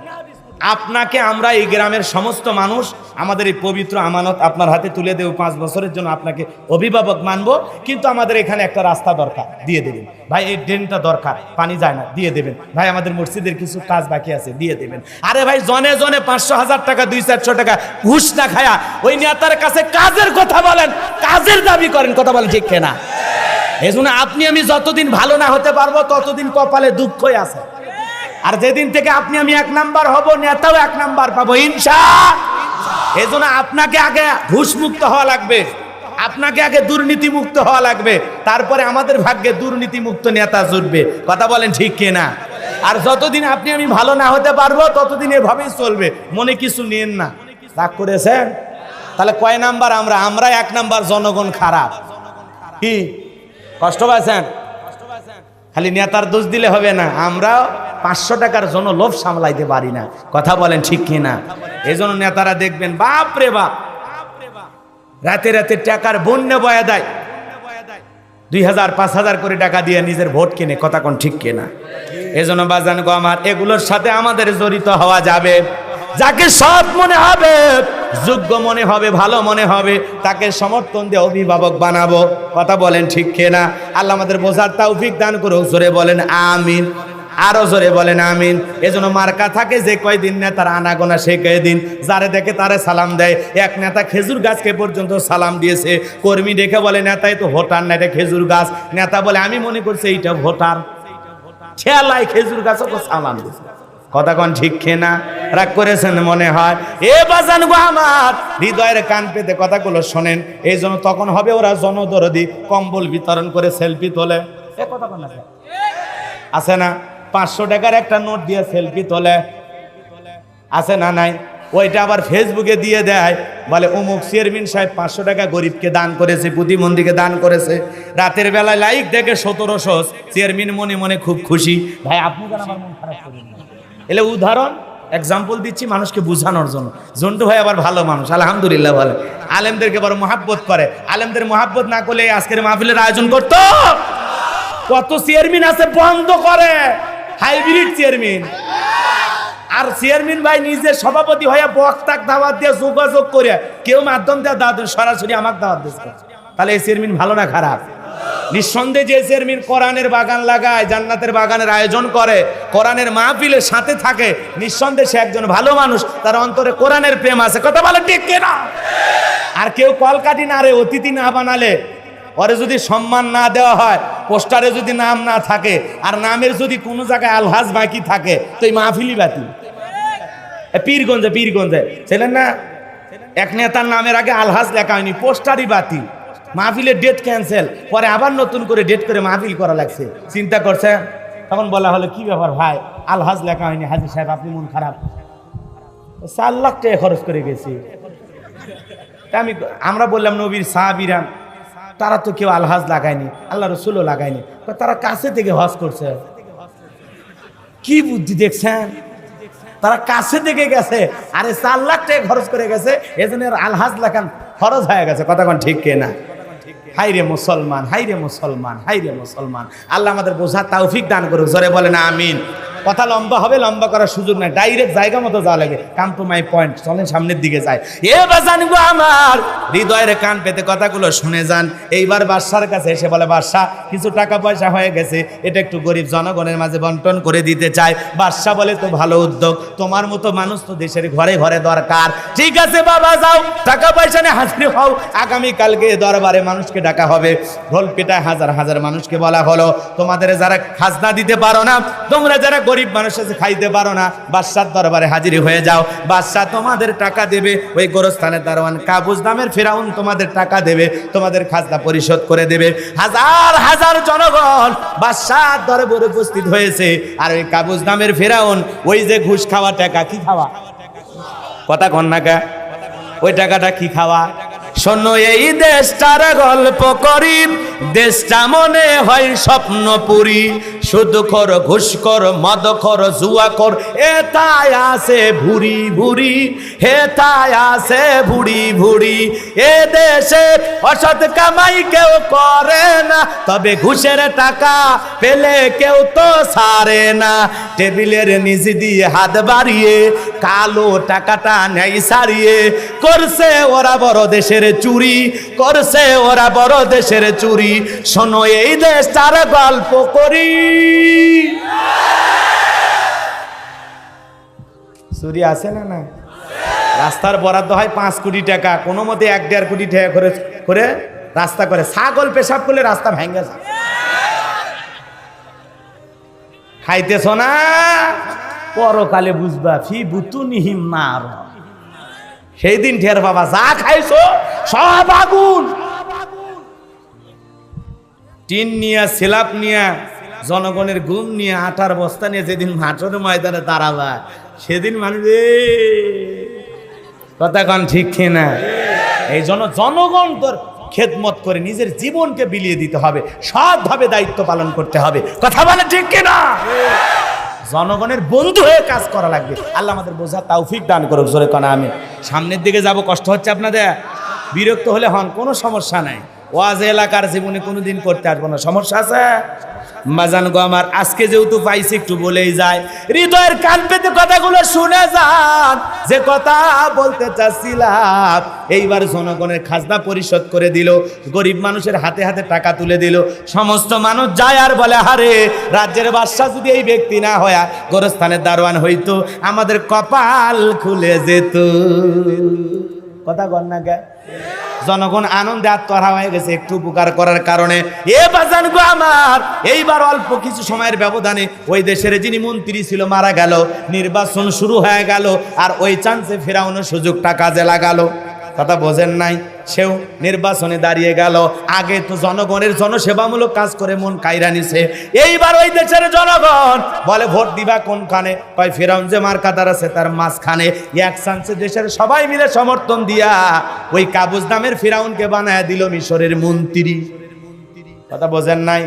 আপনাকে আমরা এই গ্রামের সমস্ত মানুষ আমাদের এই পবিত্র আমানত আপনার হাতে তুলে দেব। 5 বছরের জন্য আপনাকে অভিভাবক মানবো, কিন্তু আমাদের এখানে একটা রাস্তা দরকার, দিয়ে দেবেন। ভাই এই ড্রেনটা দরকার, পানি যায় না, দিয়ে দেবেন। ভাই আমাদের মসজিদের কিছু কাজ বাকি আছে, দিয়ে দেবেন। আরে ভাই জনে জনে 500-1000 টাকা, 200-400 টাকা ঘুষ না খায়া ওই নেতার কাছে কাজের কথা বলেন, কাজের দাবি করেন। কথা বলেন ঠিক কিনা? এই জন্য আপনি আমি যতদিন ভালো না হতে পারবো ততদিন কপালে দুঃখই আছে। আর যেদিন থেকে আপনি আমি 1 নাম্বার হব, নেতাও 1 নাম্বার পাবো ইনশাআল্লাহ। এই জন্য আপনাকে আগে ঘুষ মুক্ত হওয়া লাগবে, আপনাকে আগে দুর্নীতি মুক্ত হওয়া লাগবে, তারপরে আমাদের ভাগ্যে দুর্নীতি মুক্ত নেতা জুটবে। কথা বলেন ঠিক কিনা? আর যতদিন আপনি আমি ভালো না হতে পারবো ততদিন এভাবেই চলবে। মনে কিছু নিন না, রাগ করেছেন? তাহলে কয় নাম্বার আমরা? আমরা 1 নাম্বার, জনগণ খারাপ। কি কষ্ট পাচ্ছেন? খালি নেতার দোষ দিলে হবে না, আমরাও 500 টাকার জন্য লোভ সামলাইতে পারি না। কথা বলেন ঠিক কিনা? এই জন্য নেতারা দেখবেন বাপ রে বাপ, রাতে রাতে টাকার বন্যা বয়া দেয়, 2000-5000 করে টাকা দিয়ে নিজের ভোট কিনে। কথা কোন ঠিক কিনা? এই জন্য বাজান গো আমার, এগুলোর সাথে আমাদের জড়িত হওয়া যাবে। যাকে সৎ মনে হবে, যোগ্য মনে হবে, ভালো মনে হবে, তাকে সমর্থন দিয়ে অভিভাবক বানাবো। কথা বলেন ঠিক কিনা? আল্লাহ আমাদের বোঝার তৌফিক দান করুক। জোরে বলেন আমিন, আরো জোরে বলেন আমিন। এজন্য মার্কা থাকে যে কয়দিন নেতার আনাগোনা সে কয়দিন, যারে দেখে তারে সালাম দেয়। এক নেতা খেজুর গাছকে পর্যন্ত সালাম দিয়েছে। কর্মী দেখে বলে নেতাই তো ভোটার না, এটা খেজুর গাছ। নেতা বলে আমি মনে করছি এইটা ভোটার, ঠেলাই খেজুর গাছও তো সালাম দিয়েছে। কথা কোন ঠিক কিনা? রাগ করেছেন মনে হয়? এ বাজান গো আমার, হৃদয়ের কান পেতে কথাগুলো শোনেন। এই জন্য তখন হবে ওরা জনদরদি, কম্বল বিতরণ করে সেলফি তোলে। এ কথা কোন আছে না? 500 টাকার একটা নোট দিয়ে সেলফি তোলে, আছে না নাই? ওইটা আবার ফেসবুকে দিয়ে দেয়, বলে অমুক চেয়ারম্যান সাহেব 500 টাকা গরিবকে দান করেছে, প্রতিবন্ধীকে দান করেছে। রাতের বেলায় লাইক দেখে 1700, চেয়ারম্যান মনে মনে খুব খুশি। ভাই আপনি কেন আমার মন খারাপ করেন? এলে উদাহরণ এক্সাম্পল দিচ্ছি মানুষকে বোঝানোর জন্য। জন্টু ভাই আবার ভালো মানুষ, আলহামদুলিল্লাহ বলে, আলেমদেরকে বড় মহাব্বত করে। আলেমদের মহাব্বত না করলে আজকের মাহফিলের আয়োজন করতো? কত চেয়ারম্যান আছে বন্ধ করে, হাইব্রিড চেয়ারম্যান। আর চেয়ারম্যান ভাই নিজের সভাপতি হয়ে বক্তাক দাওয়াত দিয়ে যোগাযোগ করে, কেউ মাধ্যম দেওয়া দাওয়াত, সরাসরি আমাকে দাওয়াত দিচ্ছে। তাহলে এই চেয়ারম্যান ভালো না খারাপ? নিঃসন্দেহে যে চেয়ারম্যান কোরআনের বাগান লাগায়, জান্নাতের বাগানের আয়োজন করে, কোরআনের মাহফিলের সাথে থাকে, নিঃসন্দেহে সে একজন ভালো মানুষ, তার অন্তরে কোরআনের প্রেম আছে। কথা বলে ঠিক কিনা? আর কেউ কলকাঠি না রে অতিথি না বানালে, ওরে যদি সম্মান না দেওয়া হয়, পোস্টারে যদি নাম না থাকে, আর নামের যদি কোনো জায়গায় আলহাজ বাকি থাকে, তো এই মাহফিলই বাতিল। পীরগঞ্জে ছিলেন না এক নেতার নামের আগে আলহাজ লেখা হয়নি, পোস্টারই বাতিল, মাহফিলের ডেট ক্যান্সেল, পরে আবার নতুন করে ডেট করে মাহফিল করা লাগছে। চিন্তা করছে, তখন বলা হলো কি ব্যাপার ভাই, আলহাজ লেখা হয়নি, হাজির সাহেব আপনি মন খারাপ? 4 লাখ টাকা খরচ করে গেছি। আমরা বললাম নবীর সাহাবীরা তারা তো কেউ আলহাজ লাগায়নি, আল্লাহ রসুলও লাগায়নি, তারা কাছে থেকে হজ করছে। কি বুদ্ধি দেখছেন? তারা কাছে থেকে গেছে, আরে 4 লাখ টাকা খরচ করে গেছে, এজন্য আলহাজ লেখান খরচ হয়ে গেছে। কথা কোন ঠিক কিনা? হাইরে মুসলমান, হাইরে মুসলমান, হাইরে মুসলমান। আল্লাহ আমাদের বোঝার তৌফিক দান করুক, জোরে বলেন আমিন। কথা লম্বা হবে, লম্বা করার সুযোগ নাই, ডাইরেক্ট জায়গা মতো যাওয়া লাগে। কাম টু মাই পয়েন্ট, চলেন সামনের দিকে যাই। এ বাজান গো আমার, হৃদয়ের কান পেতে কথাগুলো শুনে যান। এইবার বাদশার কাছে এসে বলে, বাদশা কিছু টাকা পয়সা হয়ে গেছে, এটা একটু গরিব জনগণের মাঝে বন্টন করে দিতে চাই। বাদশা বলে, তো ভালো উদ্যোগ, তোমার মতো মানুষ তো দেশের ঘরে ঘরে দরকার। ঠিক আছে বাবা, যাও টাকা পয়সা নিয়ে হাজির হও, আগামীকালকে দরবারে মানুষকে ডাকা হবে। ঢোল পেটায় হাজার হাজার মানুষকে বলা হলো, তোমাদের যারা খাজনা দিতে পারো না, তোমরা যারা গরিব মানুষ আছে খাইতে পারো না, বাদশার দরবারে হাজির হয়ে যাও। বাদশা তোমাদের টাকা দেবে, ওই গোরস্থানের দারোয়ান কাবুজ নামের ফেরাউন তোমাদের টাকা দেবে, তোমাদের খাজনা পরিশোধ করে দেবে। হাজার হাজার জনগণ বাদশার দরবারে উপস্থিত হয়েছে, আর ওই কাবুজ নামের ফেরাউন ওই যে ঘুষ খাওয়া টাকা, কি খাওয়া, কথা কন্যাকা, ওই টাকাটা কি খাওয়া? শোনো এই দেশটার গল্প করি, দেশটা মনে হয় স্বপ্নপুরী, সুদখোর ঘুষখোর মদখোর জুয়াখোর এতায় আছে ভুরি ভুরি, হেতায় আছে ভুড়ি ভুড়ি। এ দেশে অসৎ কামাই কেউ করে না, তবে ঘুষের টাকা পেলে কেউ তো ছাড়ে না। টেবিলের নিচে দিয়ে হাত বাড়িয়ে কালো টাকাটা নেই সারিয়ে, করছে ওরা বড় দেশের চুরি, করছে ওরা বড় দেশের চুরি। শোনো এই দেশটার গল্প করি। চুরি আছে না? না, রাস্তার বরাদ্দ হয় 5 কোটি টাকা, কোনো মতে 1-1.5 কোটি টাকা করে রাস্তা করে। ছাগল পেশাব করলে রাস্তা ভেঙে যায়। খাইতেছ না, পরকালে বুঝবা, ফি বুতুনিহিম নার। সেই দিন ঠের বাবা, যা খাইছো সব আগুন। টিন নিয়ে, স্ল্যাব নিয়ে, জনগণের ঘুম নিয়ে, আটার বস্তা নিয়ে যেদিন মাঠের ময়দানে দাঁড়াবা, সেদিন মানুষ কথা কন ঠিক কিনা? এই জন্য জনগণ তোর খেদমত করে নিজের জীবনকে বিলিয়ে দিতে হবে, সৎভাবে দায়িত্ব পালন করতে হবে। কথা বলে ঠিক কিনা? জনগণের বন্ধু হয়ে কাজ করা লাগবে। আল্লাহ আমাদের বোঝা তৌফিক দান করুক, জোরে কনা আমিন। সামনের দিকে যাব, কষ্ট হচ্ছে আপনাদের, বিরক্ত হলে হন, কোনো সমস্যা নাই। ওয়াজ এলাকার জীবনে কোনোদিন করতে আসবো না, সমস্যা আছে? মাজান গো আমার, আজকে যেহেতু পাইছি একটু বলেই যায়, হৃদয়ের কান পেতে কথাগুলো শুনে যান। যে কথা বলতে চাচ্ছিলাম, এইবার জনগণের খাজনা পরিশোধ করে দিল, গরিব মানুষের হাতে হাতে টাকা তুলে দিল। সমস্ত মানুষ যায় আর বলে, আরে রাজ্যের বাদশা যদি এই ব্যক্তি না হয়, গোরস্থানের দারোয়ান হইতো, আমাদের কপাল খুলে যেত। কথা গন্না কে? জনগণ আনন্দে আত্মহারা হয়ে গেছে একটু উপকার করার কারণে। এ বাজান গো আমার, এইবার অল্প কিছু সময়ের ব্যবধানে ওই দেশের যিনি মন্ত্রী ছিল মারা গেল, নির্বাচন শুরু হয়ে গেল, আর ওই চান্সে ফেরাউনের সুযোগটা কাজে লাগালো। কথা বোঝেন নাই? সেও নির্বাচনে দাঁড়িয়ে গেল। আগে তো জনগণের জনসেবামূলক কাজ করে মন কাইরা নিছে। এইবার ওই দেশের জনগণ বলে, ভোট দিবা কোনখানে? কয় ফেরাউন যে মার্কাদার আছে তার মাঝখানে। এক চান্সে দেশের সবাই মিলে সমর্থন দিয়া ওই কাবুজ নামের ফেরাউনকে বানায় দিল মিশরের মন্ত্রী। কথা বোঝেন নাই?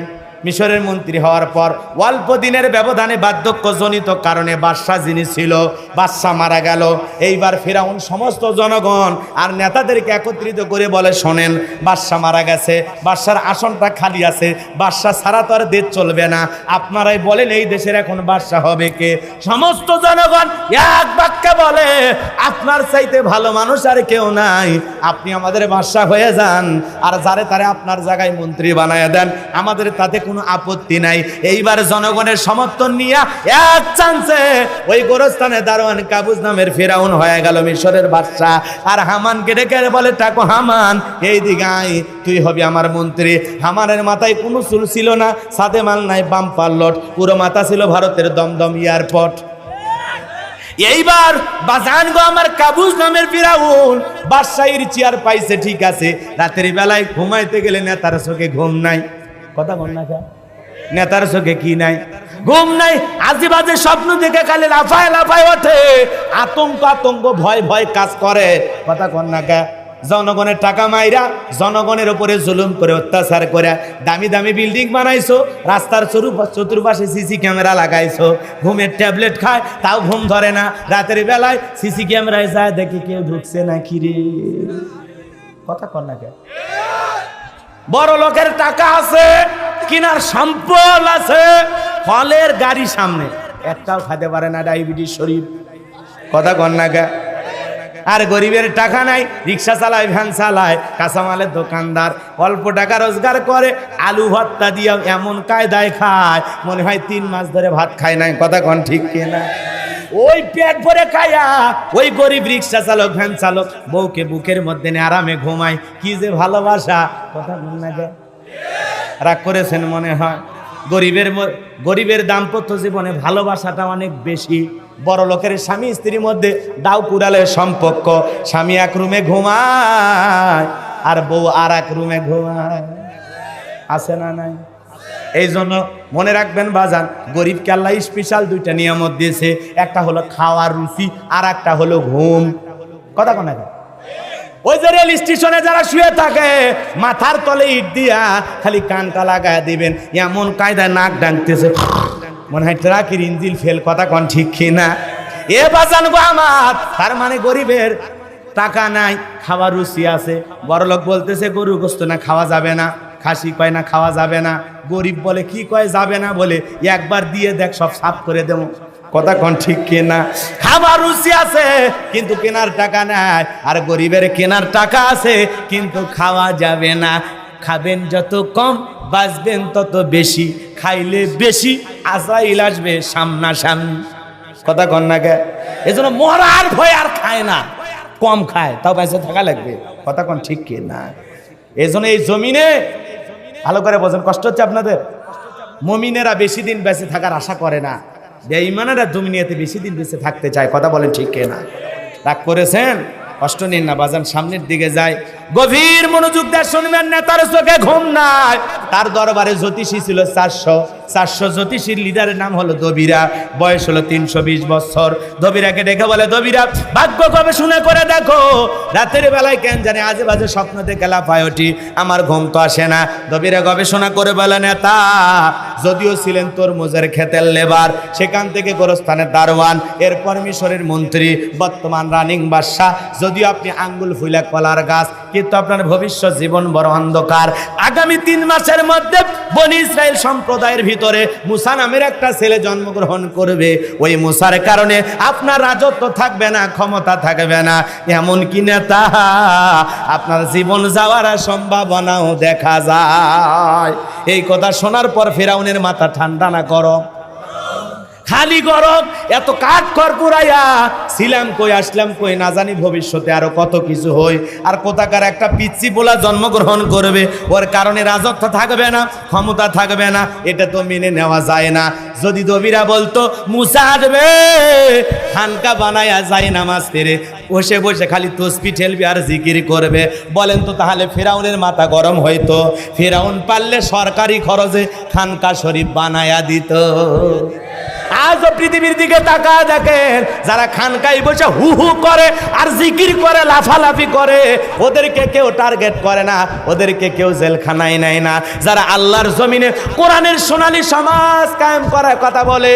মিশরের মন্ত্রী হওয়ার পর অল্প দিনের ব্যবধানে বার্ধক্যজনিত কারণে বাদশাহ যিনি ছিল বাদশাহ মারা গেল। এইবার ফিরআউন সমস্ত জনগণ আর নেতাদেরকে একত্রিত করে বলে, শোনেন, বাদশাহ মারা গেছে, বাদশার আসনটা খালি আছে, বাদশাহ ছাড়া তো আর দেশ চলবে না, আপনারাই বলেন এই দেশের এখন বাদশাহ হবে কে? সমস্ত জনগণ এক বাক্যে বলে, আপনার চাইতে ভালো মানুষ আর কেউ নাই, আপনি আমাদের বাদশাহ হয়ে যান, আর যারে তারে আপনার জায়গায় মন্ত্রী বানায় দেন, আমাদের তাতে কোনো আপত্তি নাই। এইবার জনগণের সমর্থন নিয়ে এক চান্সে ওই গোরস্থানে দারোয়ান কাবুস নামের ফিরআউন হয়ে গেল মিশরের বাদশাহ। আর হামানকে ডেকে বলে, টাকো হামান, এই দিকে আয়, তুই হবি আমার মন্ত্রী। হামানের মাথায় কোনো চুল ছিল না, সাদে মাল নাই, বাম্পার লট, পুরো মাথা ছিল ভারতের দমদম এয়ারপোর্ট। এইবার বাজান গো আমার কাবুস নামের ফিরআউন বাদশাহীর চেয়ার পাইছে, ঠিক আছে, রাতের বেলায় ঘুমাইতে গেলে নেতার চোখে ঘুম নাই। কথা বল না, নেতার চোখে কি নাই? ঘুম নাই। আজেবাজে স্বপ্ন দেখে খালি লাফায় লাফায় ওঠে, আতঙ্ক ভয় ভয় কাজ করে। কথা কন না কে? জনগণের টাকা মাইরা জনগণের উপরে জুলুম করে অত্যাচার করে দামি দামি বিল্ডিং বানাইছো, রাস্তার চতুর্পাশে সিসি ক্যামেরা লাগাইছো, ঘুমের ট্যাবলেট খায় তাও ঘুম ধরে না, রাতের বেলায় সিসি ক্যামেরায় যায় দেখি কেউ ঢুকছে না কি রে। কথা কন না কে? বড় লোকের টাকা আছে, কিনার সম্পদ আছে, ফলের গাড়ি সামনে একটাও খেতে পারে না, ডায়াবেটিস শরীর। কথা কন না কে? আর গরিবের টাকা নাই, রিক্সা চালায়, ভ্যান চালায়, কাঁচামালের দোকানদার, অল্প টাকা রোজগার করে, আলু ভর্তা দিয়ে এমন কায়দায় খায় মনে হয় 3 মাস ধরে ভাত খায় নাই। কথা কন ঠিক কিনা? ওই পেট ভরে খায়া ওই গরিব রিক্সা চালক, ভ্যান চালক বউকে বুকের মধ্যে নিয়ে আরামে ঘুমায়। কি যে ভালোবাসা! কথা বল না গে? রাগ করেছেন মনে হয়। গরিবের দাম্পত্য জীবনে ভালোবাসাটা অনেক বেশি। বড় লোকের স্বামী স্ত্রীর মধ্যে দাও কুড়ালের সম্পর্ক, স্বামী এক রুমে ঘুমায় আর বউ আর এক রুমে ঘুমায়, আছে না নাই? এই জন্য মনে রাখবেন বাজান, গরিবকে আল্লাহ স্পেশাল 2টা নিয়ামত দিয়েছে, একটা হলো খাওয়ার রুচি আর একটা হলো ঘুম। কথা কোন? ওই যে রেল স্টেশনে যারা শুয়ে থাকে মাথার তলে ইট দিয়া খালি কানটা লাগায় দিবেন, এমন কায়দায় নাক ডাকতেছে মনে হয় ট্রাকের ইঞ্জিন ফেল। কথা কন ঠিক কিনা? এ বাজান গো আমার, তার মানে গরিবের টাকা নাই, খাওয়ার রুচি আছে। বড় লোক বলতেছে গরু গোস্ত না খাওয়া যাবে না, খাসি কয় না খাওয়া যাবে না, গরিব বলে কি কয় যাবে না বলে, একবার দিয়ে দেখ সব সাফ করে দেবো। কথা কন ঠিক কিনা? খাবার রুচি আছে কিন্তু কেনার টাকা নাই, আর গরিবের কেনার টাকা আছে কিন্তু খাওয়া যাবে না। খাবেন যত কম বাঁচবেন তত বেশি, খাইলে বেশি আজাইল আসবে সামনাসামনি। কথা কন না কে? এজন্য মরার ভয় আর খায় না, কম খায় তাও বেঁচে থাকা লাগবে। কথা কন ঠিক কিনা? এজন্য এই জমিনে ভালো করে বোঝেন, কষ্ট হচ্ছে আপনাদের। মুমিনেরা বেশি দিন বেঁচে থাকার আশা করে না, বেঈমানেরা দুনিয়াতে বেশি দিন বেঁচে থাকতে চায়। কথা বলেন ঠিক কিনা? রাগ করেছেন? কষ্ট নিন না বাজান, সামনের দিকে যায়। গভীর মনোযোগ দিয়ে শুনবেন, নেতার চোখে ঘুম নাই। তার দরবারে জ্যোতিষী ছিল 400 জ্যোতিষীর লিডারের নাম হলো দবিরা, বয়স হলো 320 বছর। দবিরাকে ডেকে বলে, দবিরা ভাগ্য গবেষণা করে দেখো, রাতের বেলায় কেন জানে আজে বাজে স্বপ্ন দেখে লাফায় উঠি, আমার ঘুম তো আসে না। দবিরা গবেষণা করে বলে, নেতা যদিও ছিলেন তরমুজের ক্ষেতের লেবার, সেখান থেকে গোরস্থানের দারোয়ান, এরপর মিশরের মন্ত্রী, বর্তমান রানিং বাদশাহ, যদিও আপনি আঙ্গুল ফুলা কলার গাছ, কিন্তু আপনার ভবিষ্যৎ জীবন বড় অন্ধকার। আগামী 3 মাসের মধ্যে বনি ইসরাইল সম্প্রদায়ের ভিতরে মুসা নামের একটা ছেলে জন্মগ্রহণ করবে। ওই মুসার কারণে আপনার রাজত্ব থাকবে না, ক্ষমতা থাকবে না, এমনকি নেতা আপনার জীবন যাওয়ার সম্ভাবনাও দেখা যায়। এই কথা শোনার পর ফিরআউনের মাথা ঠান্ডা না গরম? খালি গরম। এত কাঠ খড় পুরাইয়া ছিলাম কই, আসলাম কই, না জানি ভবিষ্যতে আরো কত কিছু হই। আর কোথাকার একটা পিচ্চি পোলা জন্মগ্রহণ করবে, ওর কারণে রাজত্ব থাকবে না, ক্ষমতা থাকবে না, এটা তো মেনে নেওয়া যায় না। যদি দবিরা বলতো মুসা আসবে, খানকা বানায়া যায় নামাজ পড়ে বসে বসে খালি তসবিহ ঠেলবে আর জিকির করবে, বলেন তো তাহলে ফিরআউনের মাথা গরম হইতো? ফিরআউন পারলে সরকারি খরচে খানকা শরীফ বানায়া দিত। আজও পৃথিবীর দিকে তাকায় দেখেন, যারা খানকায় বসে হু হু করে আর জিকির করে, লাফালাফি করে, ওদেরকে কেউ টার্গেট করে না, ওদেরকে কেউ জেলখানায় নেয় না। যারা আল্লাহর জমিনে কোরআনের সোনালী সমাজ কায়েম করার কথা বলে,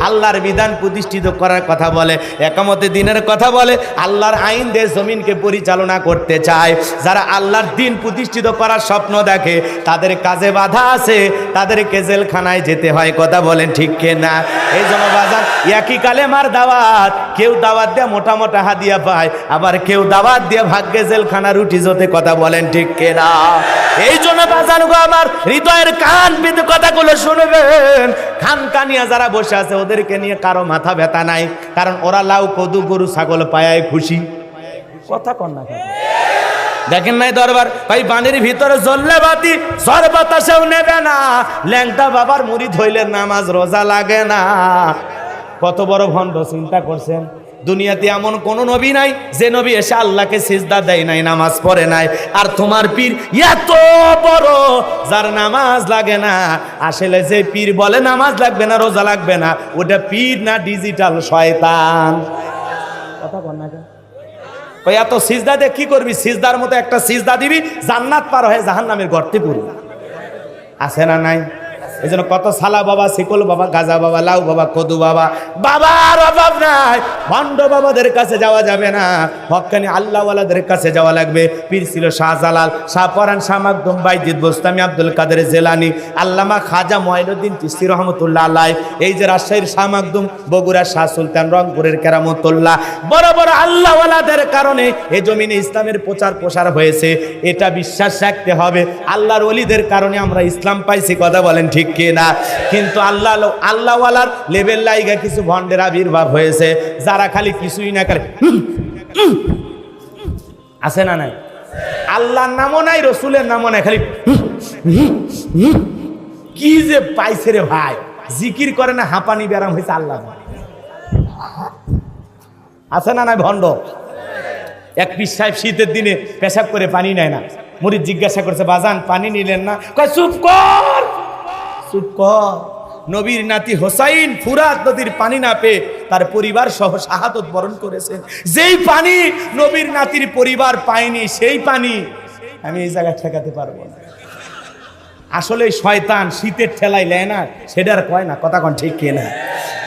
আল্লাহর বিধান প্রতিষ্ঠিত করার কথা বলে, একামতে দিনের কথা বলে, আল্লাহর আইন দিয়ে জমিনকে পরিচালনা করতে চায়, যারা আল্লাহর দিন প্রতিষ্ঠিত করার স্বপ্ন দেখে, তাদের কাজে বাধা আছে, তাদেরকে জেলখানায় যেতে হয়। কথা বলেন ঠিক কিনা? এই জন্য বাজার একই কালেমার দাওয়াত, কেউ দাওয়াত দিয়ে মোটা মোটা হাদিয়া পায়, আবার কেউ দাওয়াত দিয়ে ভাগ্যে জেলখানা রুটি জোতে। কথা বলেন ঠিক কিনা? এই জন্য বাজারগো আমার হৃদয়ের কান পেতে কথাগুলো শুনবেন। খানকানিয়া যারা বসে আছে ওদেরকে নিয়ে কারো মাথা ব্যথা নাই, কারণ ওরা লাউ কদু গরু ছাগল পায় খুশি। কথা কন না দেখেন নাই দরবার ভাই, বাণীর ভিতরে জ্বললে বাতি ঝড় বাতাসেও নেবে না, ল্যাংটা বাবার মুরিদ হইলে নামাজ রোজা লাগে না। কত বড় ভণ্ড, চিন্তা করছেন? দুনিয়াতে এমন কোন নবী নাই যে নবী এসে আল্লাহকে সিজদা দেয় নাই, নামাজ পড়ে নাই। আর তোমার পীর এত বড়, যার নামাজ লাগে না। আসলে যে পীর বলে নামাজ লাগবে না, রোজা লাগবে না, ওটা পীর না ডিজিটাল শয়তান। কথা বল না ওই এত সিজদা দিয়ে কি করবি? সিজদার মতো একটা সিজদা দিবি, জান্নাত পার হয়ে জাহান্নামের গর্তে পড়বি। আছে না নাই? এই জন্য কত সালা বাবা, শিকল বাবা, গাজা বাবা, লাউ বাবা, কদু বাবা, বাবার অভাব নাই। ভণ্ড বাবাদের কাছে যাওয়া যাবে না, হক্কানি আল্লাহওয়ালাদের কাছে যাওয়া লাগবে। পীর ছিল শাহজালাল, শাহ পরান, শাহ মাকদুম, বাইজিদ বোস্তামি, আব্দুল কাদের জেলানি, আল্লামা খাজা মঈনুদ্দিন চিশতি রহমতুল্লাহ আলাইহি। এই যে রাজশাহীর শাহ মাকদুম, বগুড়ার শাহ সুলতান, রংপুরের কেরামতুল্লাহ, বড় বড় আল্লাহওয়ালাদের কারণে এই জমিনে ইসলামের প্রচার প্রসার হয়েছে। এটা বিশ্বাস রাখতে হবে, আল্লাহর ওলিদের কারণে আমরা ইসলাম পাইছি। কথা বলেন ঠিক কিনা? কিন্তু আল্লাহওয়ালার লেভেল লাইগা কিছু ভণ্ডের আবির্ভাব হয়েছে, যারা খালি কিছুই না করে আছে না নাই? আল্লাহর নামও নাই, রসুলের নামও নাই, খালি কি যে পাইছে রে ভাই। জিকির করে না, হাঁপানি ব্যারাম হয়েছে আল্লাহ। আছে না নাই ভণ্ড? এক পীর সাহেব শীতের দিনে পেশাব করে পানি নেয় না। মুরিদ জিজ্ঞাসা করছে, বাজান পানি নিলেন না? কয় চুপ কর, চুপ কর। নবীর নাতি হোসাইন ফুরাত নদীর পানি না পেয়ে তার পরিবার সহ শাহাদত বরণ করেছেন। যেই পানি নবীর নাতির পরিবার পায়নি, সেই পানি আমি এই জায়গায় ঠেকাতে পারবো না। আসলে শয়তান শীতের ঠেলায় নেয় না, সেটার কয় না। কথা কোন ঠিক কিনা?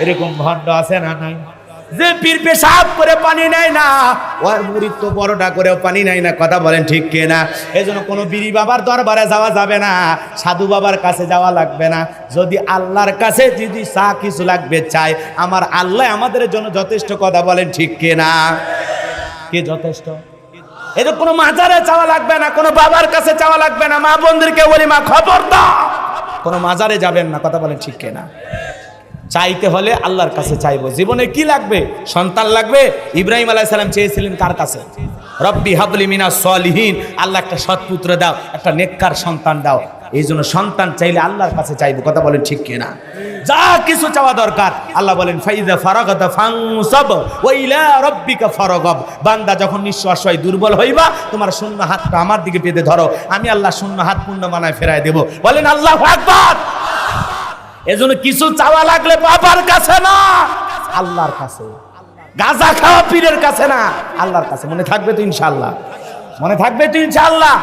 এরকম ভণ্ড আছে না নাই? যে পীর পেশাব করে পানি নেয় না, ওর মুরিদ তো বড়টা করেও পানি নেয় না। কথা বলেন ঠিক কিনা? এই জন্য কোনো বিড়ি বাবার দরবারে যাওয়া যাবে না, সাধু বাবার কাছে যাওয়া লাগবে না। যদি আল্লাহর কাছে যদি চা কিছু লাগবে চাই, আমার আল্লাহ আমাদের জন্য যথেষ্ট। কথা বলেন ঠিক কিনা? কে যথেষ্ট? এটা কোনো মাজারে চাওয়া লাগবে না, কোনো বাবার কাছে চাওয়া লাগবে না। মা বোনদেরকে বলি, মা খবর দাও, কোনো মাজারে যাবেন না। কথা বলেন ঠিক কিনা? চাইতে হলে আল্লাহর কাছে চাইবো। জীবনে কি লাগবে? সন্তান লাগবে। ইব্রাহিম আলাইহিস সালাম চেয়েছিলেন কার কাছে? রব্বি হাবলি মিনাস সলিহিন, আল্লাহ একটা সৎপুত্র দাও, একটা নেককার সন্তান দাও। এই জন্য সন্তান চাইলে আল্লাহর কাছে চাইবো। কথা বলেন ঠিক কিনা? যা কিছু চাওয়া দরকার, আল্লাহ বলেন ফাইযা ফারাগাতা ফানসাব ওয়া ইলা রাব্বিকা ফারাগাব। বান্দা যখন নিঃস্ব অসহায় দুর্বল হইবা, তোমার শূন্য হাতটা আমার দিকে পেতে ধরো, আমি আল্লাহ শূন্য হাত পূর্ণ বানায় ফেরায় দেব। বলেন আল্লাহু আকবার। এজন্য কিছু চাওয়া লাগলে বাবার কাছে না, আল্লাহর কাছে। গাঁজা খাওয়া পীরের কাছে না, আল্লাহর কাছে। মনে থাকবে তো ইনশাআল্লাহ? মনে থাকবে তো ইনশাআল্লাহ?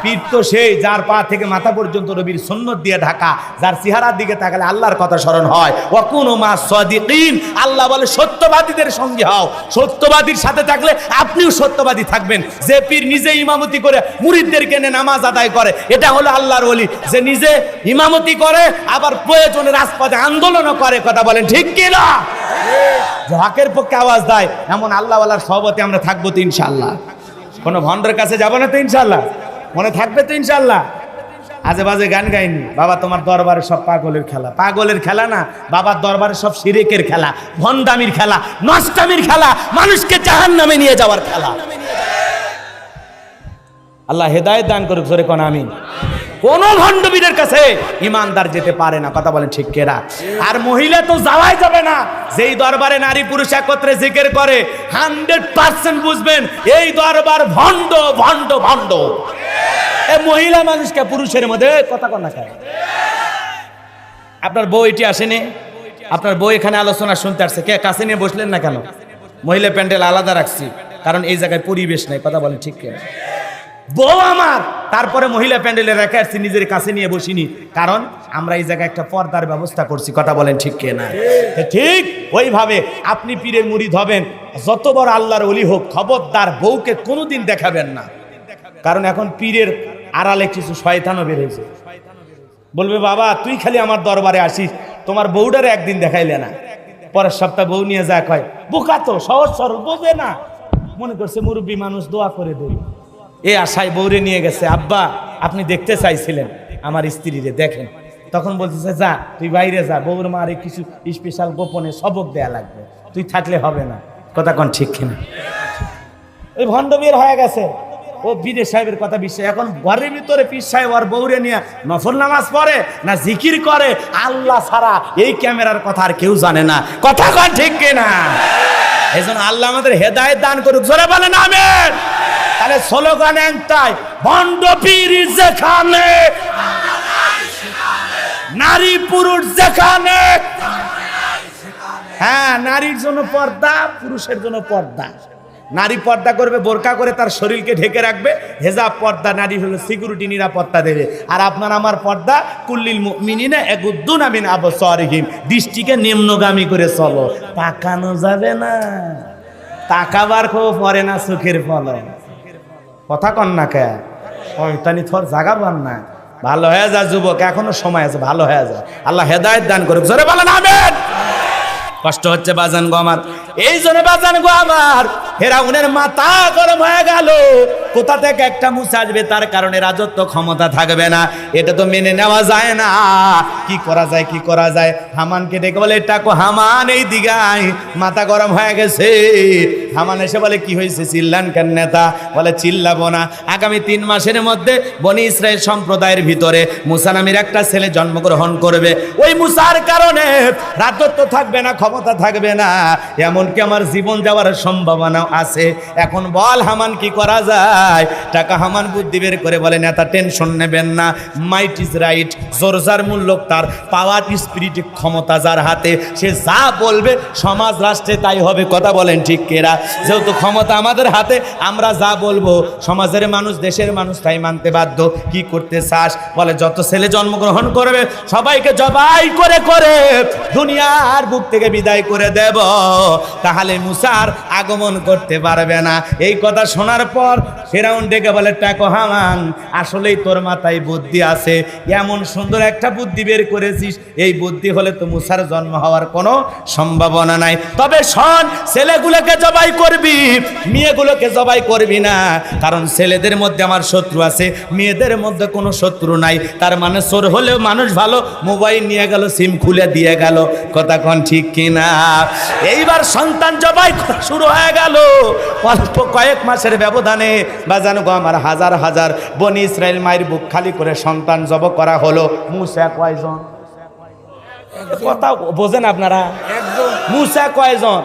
পীর তো সেই যার পা থেকে মাথা পর্যন্ত নবীর সুন্নত দিয়ে ঢাকা, যার চেহারার দিকে তাকালে আল্লাহর কথা স্মরণ হয়। ওয়া কুনু মা সাদিকিন, আল্লাহ বলে সত্যবাদীদের সঙ্গে হও। সত্যবাদীর সাথে থাকলে আপনিও সত্যবাদী থাকবেন। যে পীর নিজে ইমামতি করে মুরিদদেরকে নিয়ে নামাজ আদায় করে, এটা হলো আল্লাহর ওলি। যে নিজে ইমামতি করে আবার প্রয়োজনে রাজপথে আন্দোলনও করে। কথা বলেন ঠিক কি না? যে হকের পক্ষে আওয়াজ দেয়, এমন আল্লাহওয়ালার সহবতে আমরা থাকবো তো ইনশাআল্লাহ? কোনো ভণ্ডের কাছে যাবো না তো ইনশাআল্লাহ? মনে থাকবে তো ইনশাআল্লাহ? আজে বাজে গান গাইনি বাবা, তোমার দরবারে সব পাগলের খেলা। পাগলের খেলা না, বাবার দরবারে সব শিরিকের খেলা, ভণ্ডামির খেলা, নষ্টামির খেলা, মানুষকে জাহান্নামে নিয়ে যাওয়ার খেলা। আল্লাহ হেদায়েত দান করুক, জোরে কোন আমিন। কোন ভণ্ডবীরের কাছে ইমানদার যেতে পারে না। কথা বলেন ঠিক কেনা? আর মহিলা তো যাওয়াই যাবে না। যেই দরবারে নারী পুরুষ একত্রে জিকির করে, 100% বুঝবেন এই দরবার ভণ্ড ভণ্ড ভণ্ড। এই মহিলা মানুষকে পুরুষের মধ্যে কথা কন না। আপনার বউ এটি আসেনি? আপনার বউ এখানে আলোচনা শুনতে আসছে, কে কাছে নিয়ে বসলেন না কেন? মহিলা প্যান্ডেল আলাদা রাখছি, কারণ এই জায়গায় পরিবেশ নাই। কথা বলেন ঠিক কিনা? বউ আমার, তারপরে মহিলা প্যান্ডেলে রেখে আসছি, নিজের কাছে নিয়ে বসিনি, কারণ আমরা এই জায়গায় একটা পর্দার ব্যবস্থা করছি। কথা বলেন ঠিক কিনা? ঠিক ওইভাবে আপনি পীরের মুরিদ হবেন, যত বড় আল্লাহর ওলি হোক, খবরদার বউকে কোনোদিন দেখাবেন না, কারণ এখন পীরের আড়ালে কিছু শয়তানও বেরিয়েছে। বলবে বাবা তুই খালি আমার দরবারে আসিস, তোমার বউটারে একদিন দেখাইলে না, পরের সপ্তাহ বউ নিয়ে যা কয়, বোকা তো, সহজ সরল, বোঝে না, মনে করছে মুরব্বী মানুষ, দোয়া করে দেবে। এ আশায় বউরে নিয়ে গেছে, আব্বা আপনি দেখতে চাইছিলেন আমার স্ত্রীরে, দেখেন। তখন বলতেছে যা তুই বাইরে যা, বউর মারে কিছু স্পেশাল গোপনে সবক দেয়া লাগবে, তুই থাকলে হবে না। কথা কোন ঠিক কিনা? ওই ভণ্ড বের হয়ে গেছে, ও পীর সাহেবের কথা বিশ্বাস। এখন ঘরের ভিতরে পীর সাহেব আর বউরে নিয়ে নফল নামাজ পড়ে না জিকির করে, আল্লাহ ছাড়া এই ক্যামেরার কথা আর কেউ জানে না। কথা কোন ঠিক কিনা? এই জন্য আল্লাহ আমাদের হেদায়েত দান করুক, জোরে বলেন আমিন। তাহলে স্লোগান একটাই, ভণ্ড পীর যেখানে, নারী পুরুষ যেখানে। হ্যাঁ, নারীর জন্য পর্দা, পুরুষের জন্য পর্দা। নারী পর্দা করবে, বোরকা করে তার শরীরকে ঢেকে রাখবে, হেজাব পর্দা, নারী হলো সিকিউরিটি, নিরাপত্তা দেবে। আর আপনার আমার পর্দা, কুল্লিল মুমিনিনা ইয়াগুদ্দুনা মিন আবসারিহিম, দৃষ্টিকে নিম্নগামী করে চলো, তাকানো যাবে না, তাকাবার কেউ পরে না চোখের ফলন। কথা কন না কে? শয়তানি থর জাগাবার না, ভালো হয়ে যা যুবক, এখনো সময় আছে, ভালো হয়ে যা, আল্লাহ হেদায়েত দান করুক, জোরে বলেন আমিন। কষ্ট হচ্ছে বাজান গো আমার, এই জন্য বাজান গো আমার, ফেরাউনের মাথা গরম হয়ে গেল, কোথা থেকে একটা মুসা আসবে, তার কারণে রাজত্ব ক্ষমতা থাকবে না, এটা তো মেনে নেওয়া যায় না। কি করা যায়, কি করা যায়? হামানকে ডেকে বলে, টাকো হামান এই দিগায়, মাথা গরম হয়ে গেছে। হামান এসে বলে কি হয়েছে, চিল্লান কেন নেতা? বলে চিল্লাবো না, আগামী 3 মাসের মধ্যে বনি ইসরায়েল সম্প্রদায়ের ভিতরে মুসা নামের একটা ছেলে জন্মগ্রহণ করবে, ওই মুসার কারণে রাজত্ব থাকবে না, ক্ষমতা থাকবে না, এমনকি আমার জীবন যাওয়ার সম্ভাবনা আছে। এখন বল হামান কি করা যায়? টাকা হামান বুদ্ধি বের করে বলে, নেতা টেনশন নেবেন না, মাইট ইজ রাইট, জোর যার মূল্য তার, পাওয়ার স্পিরিট ক্ষমতা যার হাতে, সে যা বলবে সমাজ রাষ্ট্রে তাই হবে। কথা বলেন ঠিক কেরা? যেহেতু ক্ষমতা আমাদের হাতে, আমরা যা বলবো সমাজের মানুষ, দেশের মানুষ তাই মানতে বাধ্য। কি করতে চাস? বলে যত ছেলে জন্মগ্রহণ করবে সবাইকে জবাই করে করে দুনিয়ার বুক থেকে বিদায় করে দেব, তাহলে মুসার আগমন করতে পারবে না। এই কথা শোনার পর ফেরাউন ডেকে বলে, টাকো হামান, আসলেই তোর মাথায় বুদ্ধি আছে, এমন সুন্দর একটা বুদ্ধি বের করেছিস, এই বুদ্ধি হলে তো মুসার জন্ম হওয়ার কোনো সম্ভাবনা নাই। তবে শোন, ছেলেগুলোকে জবাই করবি, মেয়েগুলোকে জবাই করবি না, কারণ ছেলেদের মধ্যে আমার শত্রু আছে, মেয়েদের মধ্যে কোনো শত্রু নাই। তার মানে চোর হলেও মানুষ ভালো, মোবাইল নিয়ে গেল, সিম খুলে দিয়ে গেল। কথা কোন ঠিক কিনা? এইবার সন্তান জবাই শুরু হয়ে গেল। অল্প কয়েক মাসের ব্যবধানে বাজানো গো আমার, হাজার হাজার বনি ইসরায়েল মায়ের বুক খালি করে সন্তান জব করা হলো। মুসা কয়জন? কথা বোঝেন আপনারা? মুসা কয়জন?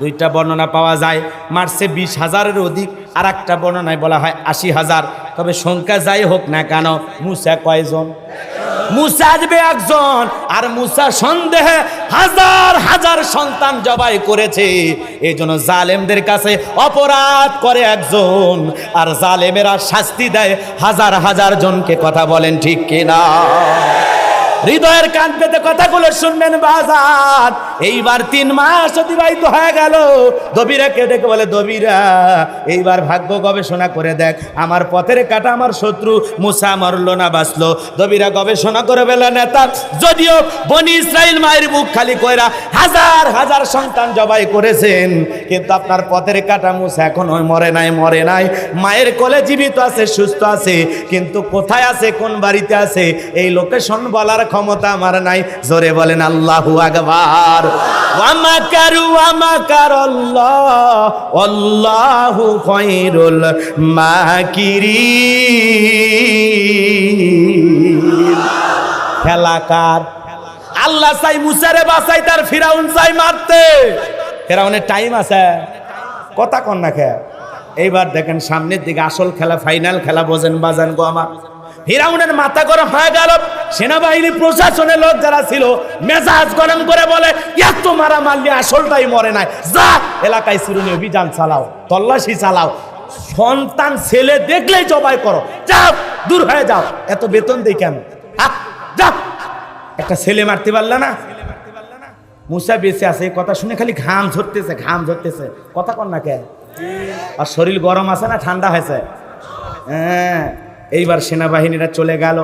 দুইটা বর্ণনা পাওয়া যায়, মারছে 20,000-এর অধিক, আর একটা বর্ণনায় বলা হয় 80,000। তবে সংখ্যা যাই হোক না কেন, মুসা কয়জন? মুসা আসবে একজন, আর মুসা সন্দেহে হাজার হাজার সন্তান জবাই করেছে। এই জন্য জালেমদের কাছে অপরাধ করে একজন, আর জালেমেরা শাস্তি দেয় হাজার হাজার জনকে। কথা বলেন ঠিক কিনা? হৃদয়ের কান পেতে কথাগুলো শুনবেন বাজার। এইবার 3 মাস অতিবাহিত হয়ে গেল। দবিরাকে ডেকে বলে, দবিরা এইবার ভাগ্য গবেষণা করে দেখ, আমার পথের কাটা আমার শত্রু মুসা মরলো না বাঁচলো। দবিরা গবেষণা করে বলে, নেতা যদিও বনি ইসরায়েল মায়ের বুক খালি কইরা হাজার হাজার সন্তান জবাই করেছেন, কিন্তু আপনার পথের কাটা মুসা এখন মরে নাই, মরে নাই, মায়ের কোলে জীবিত আছে, সুস্থ আছে, কিন্তু কোথায় আছে, কোন বাড়িতে আছে, এই লোকেশন বলার ক্ষমতা আমার নাই। জোরে বলেন আল্লাহু আকবার। ওয়া মাকারু ওয়া মাকারাল্লাহ আল্লাহু খায়রুল মাকিরিন। খেলাকার আল্লাহ চাই মুসারে বাঁচাই, তার ফিরাউন চাই মারতে। ফিরাউনের টাইম আছে, কথা কন না খে। এইবার দেখেন সামনের দিকে আসল খেলা, ফাইনাল খেলা, বোঝেন বাজান গো আমার। ফিরাউনের মাথা গরম হয়ে গেল। সেনাবাহিনী প্রশাসনের লোক যারা ছিল মেজাজ গরম করে বলে, এত মারা মারলি আসলটাই মরে নাই, যা এলাকায় চিরুনি অভিযান চালাও, তল্লাশি চালাও, সন্তান ছেলে দেখলেই জবাই করো, যাও দূর হয়ে যাও, এত বেতন দেই কেন, যাও। একটা ছেলে মারতে পারলে না। মুসা বেঁচে আছে, এই কথা শুনে খালি ঘাম ঝরতেছে, ঘাম ঝরতেছে, কথা কর না কেন? আর শরীর গরম আছে না ঠান্ডা হয়েছে? হ্যাঁ। এইবার সেনাবাহিনীরা চলে গেল।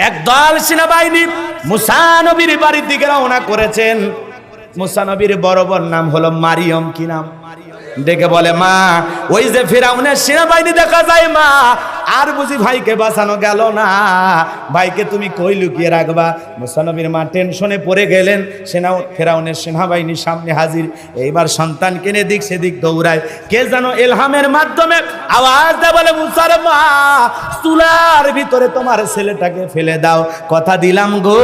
একদল সেনাবাহিনী মুসা নবীর বাড়ির দিকে রওনা করেছেন। মুসা নবীর বড় বোন নাম হলো মারিয়ম। কি নাম? ডেকে বলে, মা, ওই যে ফিরাউনের সেনাবাহিনী দেখা যায় মা, আর বুঝি ভাইকে বাঁচানো গেল না, ভাইকে তুমি কই লুকিয়ে রাখবা? মুসা নবীর মা টেনশনে পড়ে গেলেন। ফিরাউনের সেনাবাহিনীর সামনে হাজির। এইবার সন্তানকে নিয়ে দিক সেদিক দৌড়ায়। কে যেন এলহামের মাধ্যমে আওয়াজ দেয়, বলে, মুসার মা, চুলার ভিতরে তোমার ছেলেটাকে ফেলে দাও, কথা দিলাম গো,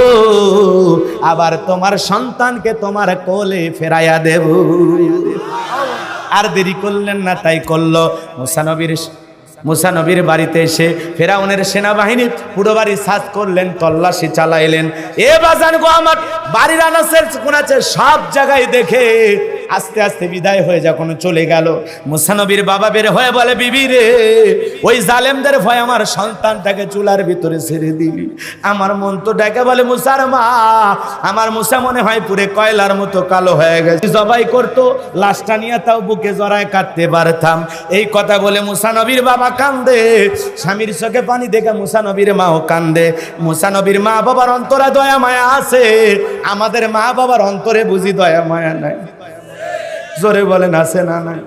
আবার তোমার সন্তানকে তোমার কোলে ফেরাইয়া দেব। আর দেরি করলেন না, তাই করলো। মুসা নবীর বাড়িতে এসে ফিরাউনের সেনাবাহিনী পুরো বাড়ি সার্চ করলেন, তল্লাশি চালাইলেন। এ বাজান গো আমার, বাড়ির আনাচের কোনাচে সব জায়গায় দেখে আস্তে আস্তে বিদায় হয়ে যখন চলে গেল, মুসা নবীর বাবা বের হয়ে বলে, বিবি রে, ওই জালেমদের ভয় আমার সন্তানটাকে চুলার ভিতরে ছেড়ে দিলি। আমার মন তো ডেকে বলে, মুসার মা, আমার মুসা মনে হয় পুরে কয়লার মতো কালো হয়ে গেছে, জবাই করতো, লাশটা নিয়ে তাও বুকে জড়ায় কাটতে পারতাম। এই কথা বলে মুসা নবীর বাবা কান্দে, স্বামীর চোখে পানি দেখে মুসা নবীর মাও কান্দে। মুসা নবীর মা বাবার অন্তরে দয়া মায়া আছে, আমাদের মা বাবার অন্তরে বুঝি দয়া মায়া নাই? জোরে বলেন, আছে না নাই?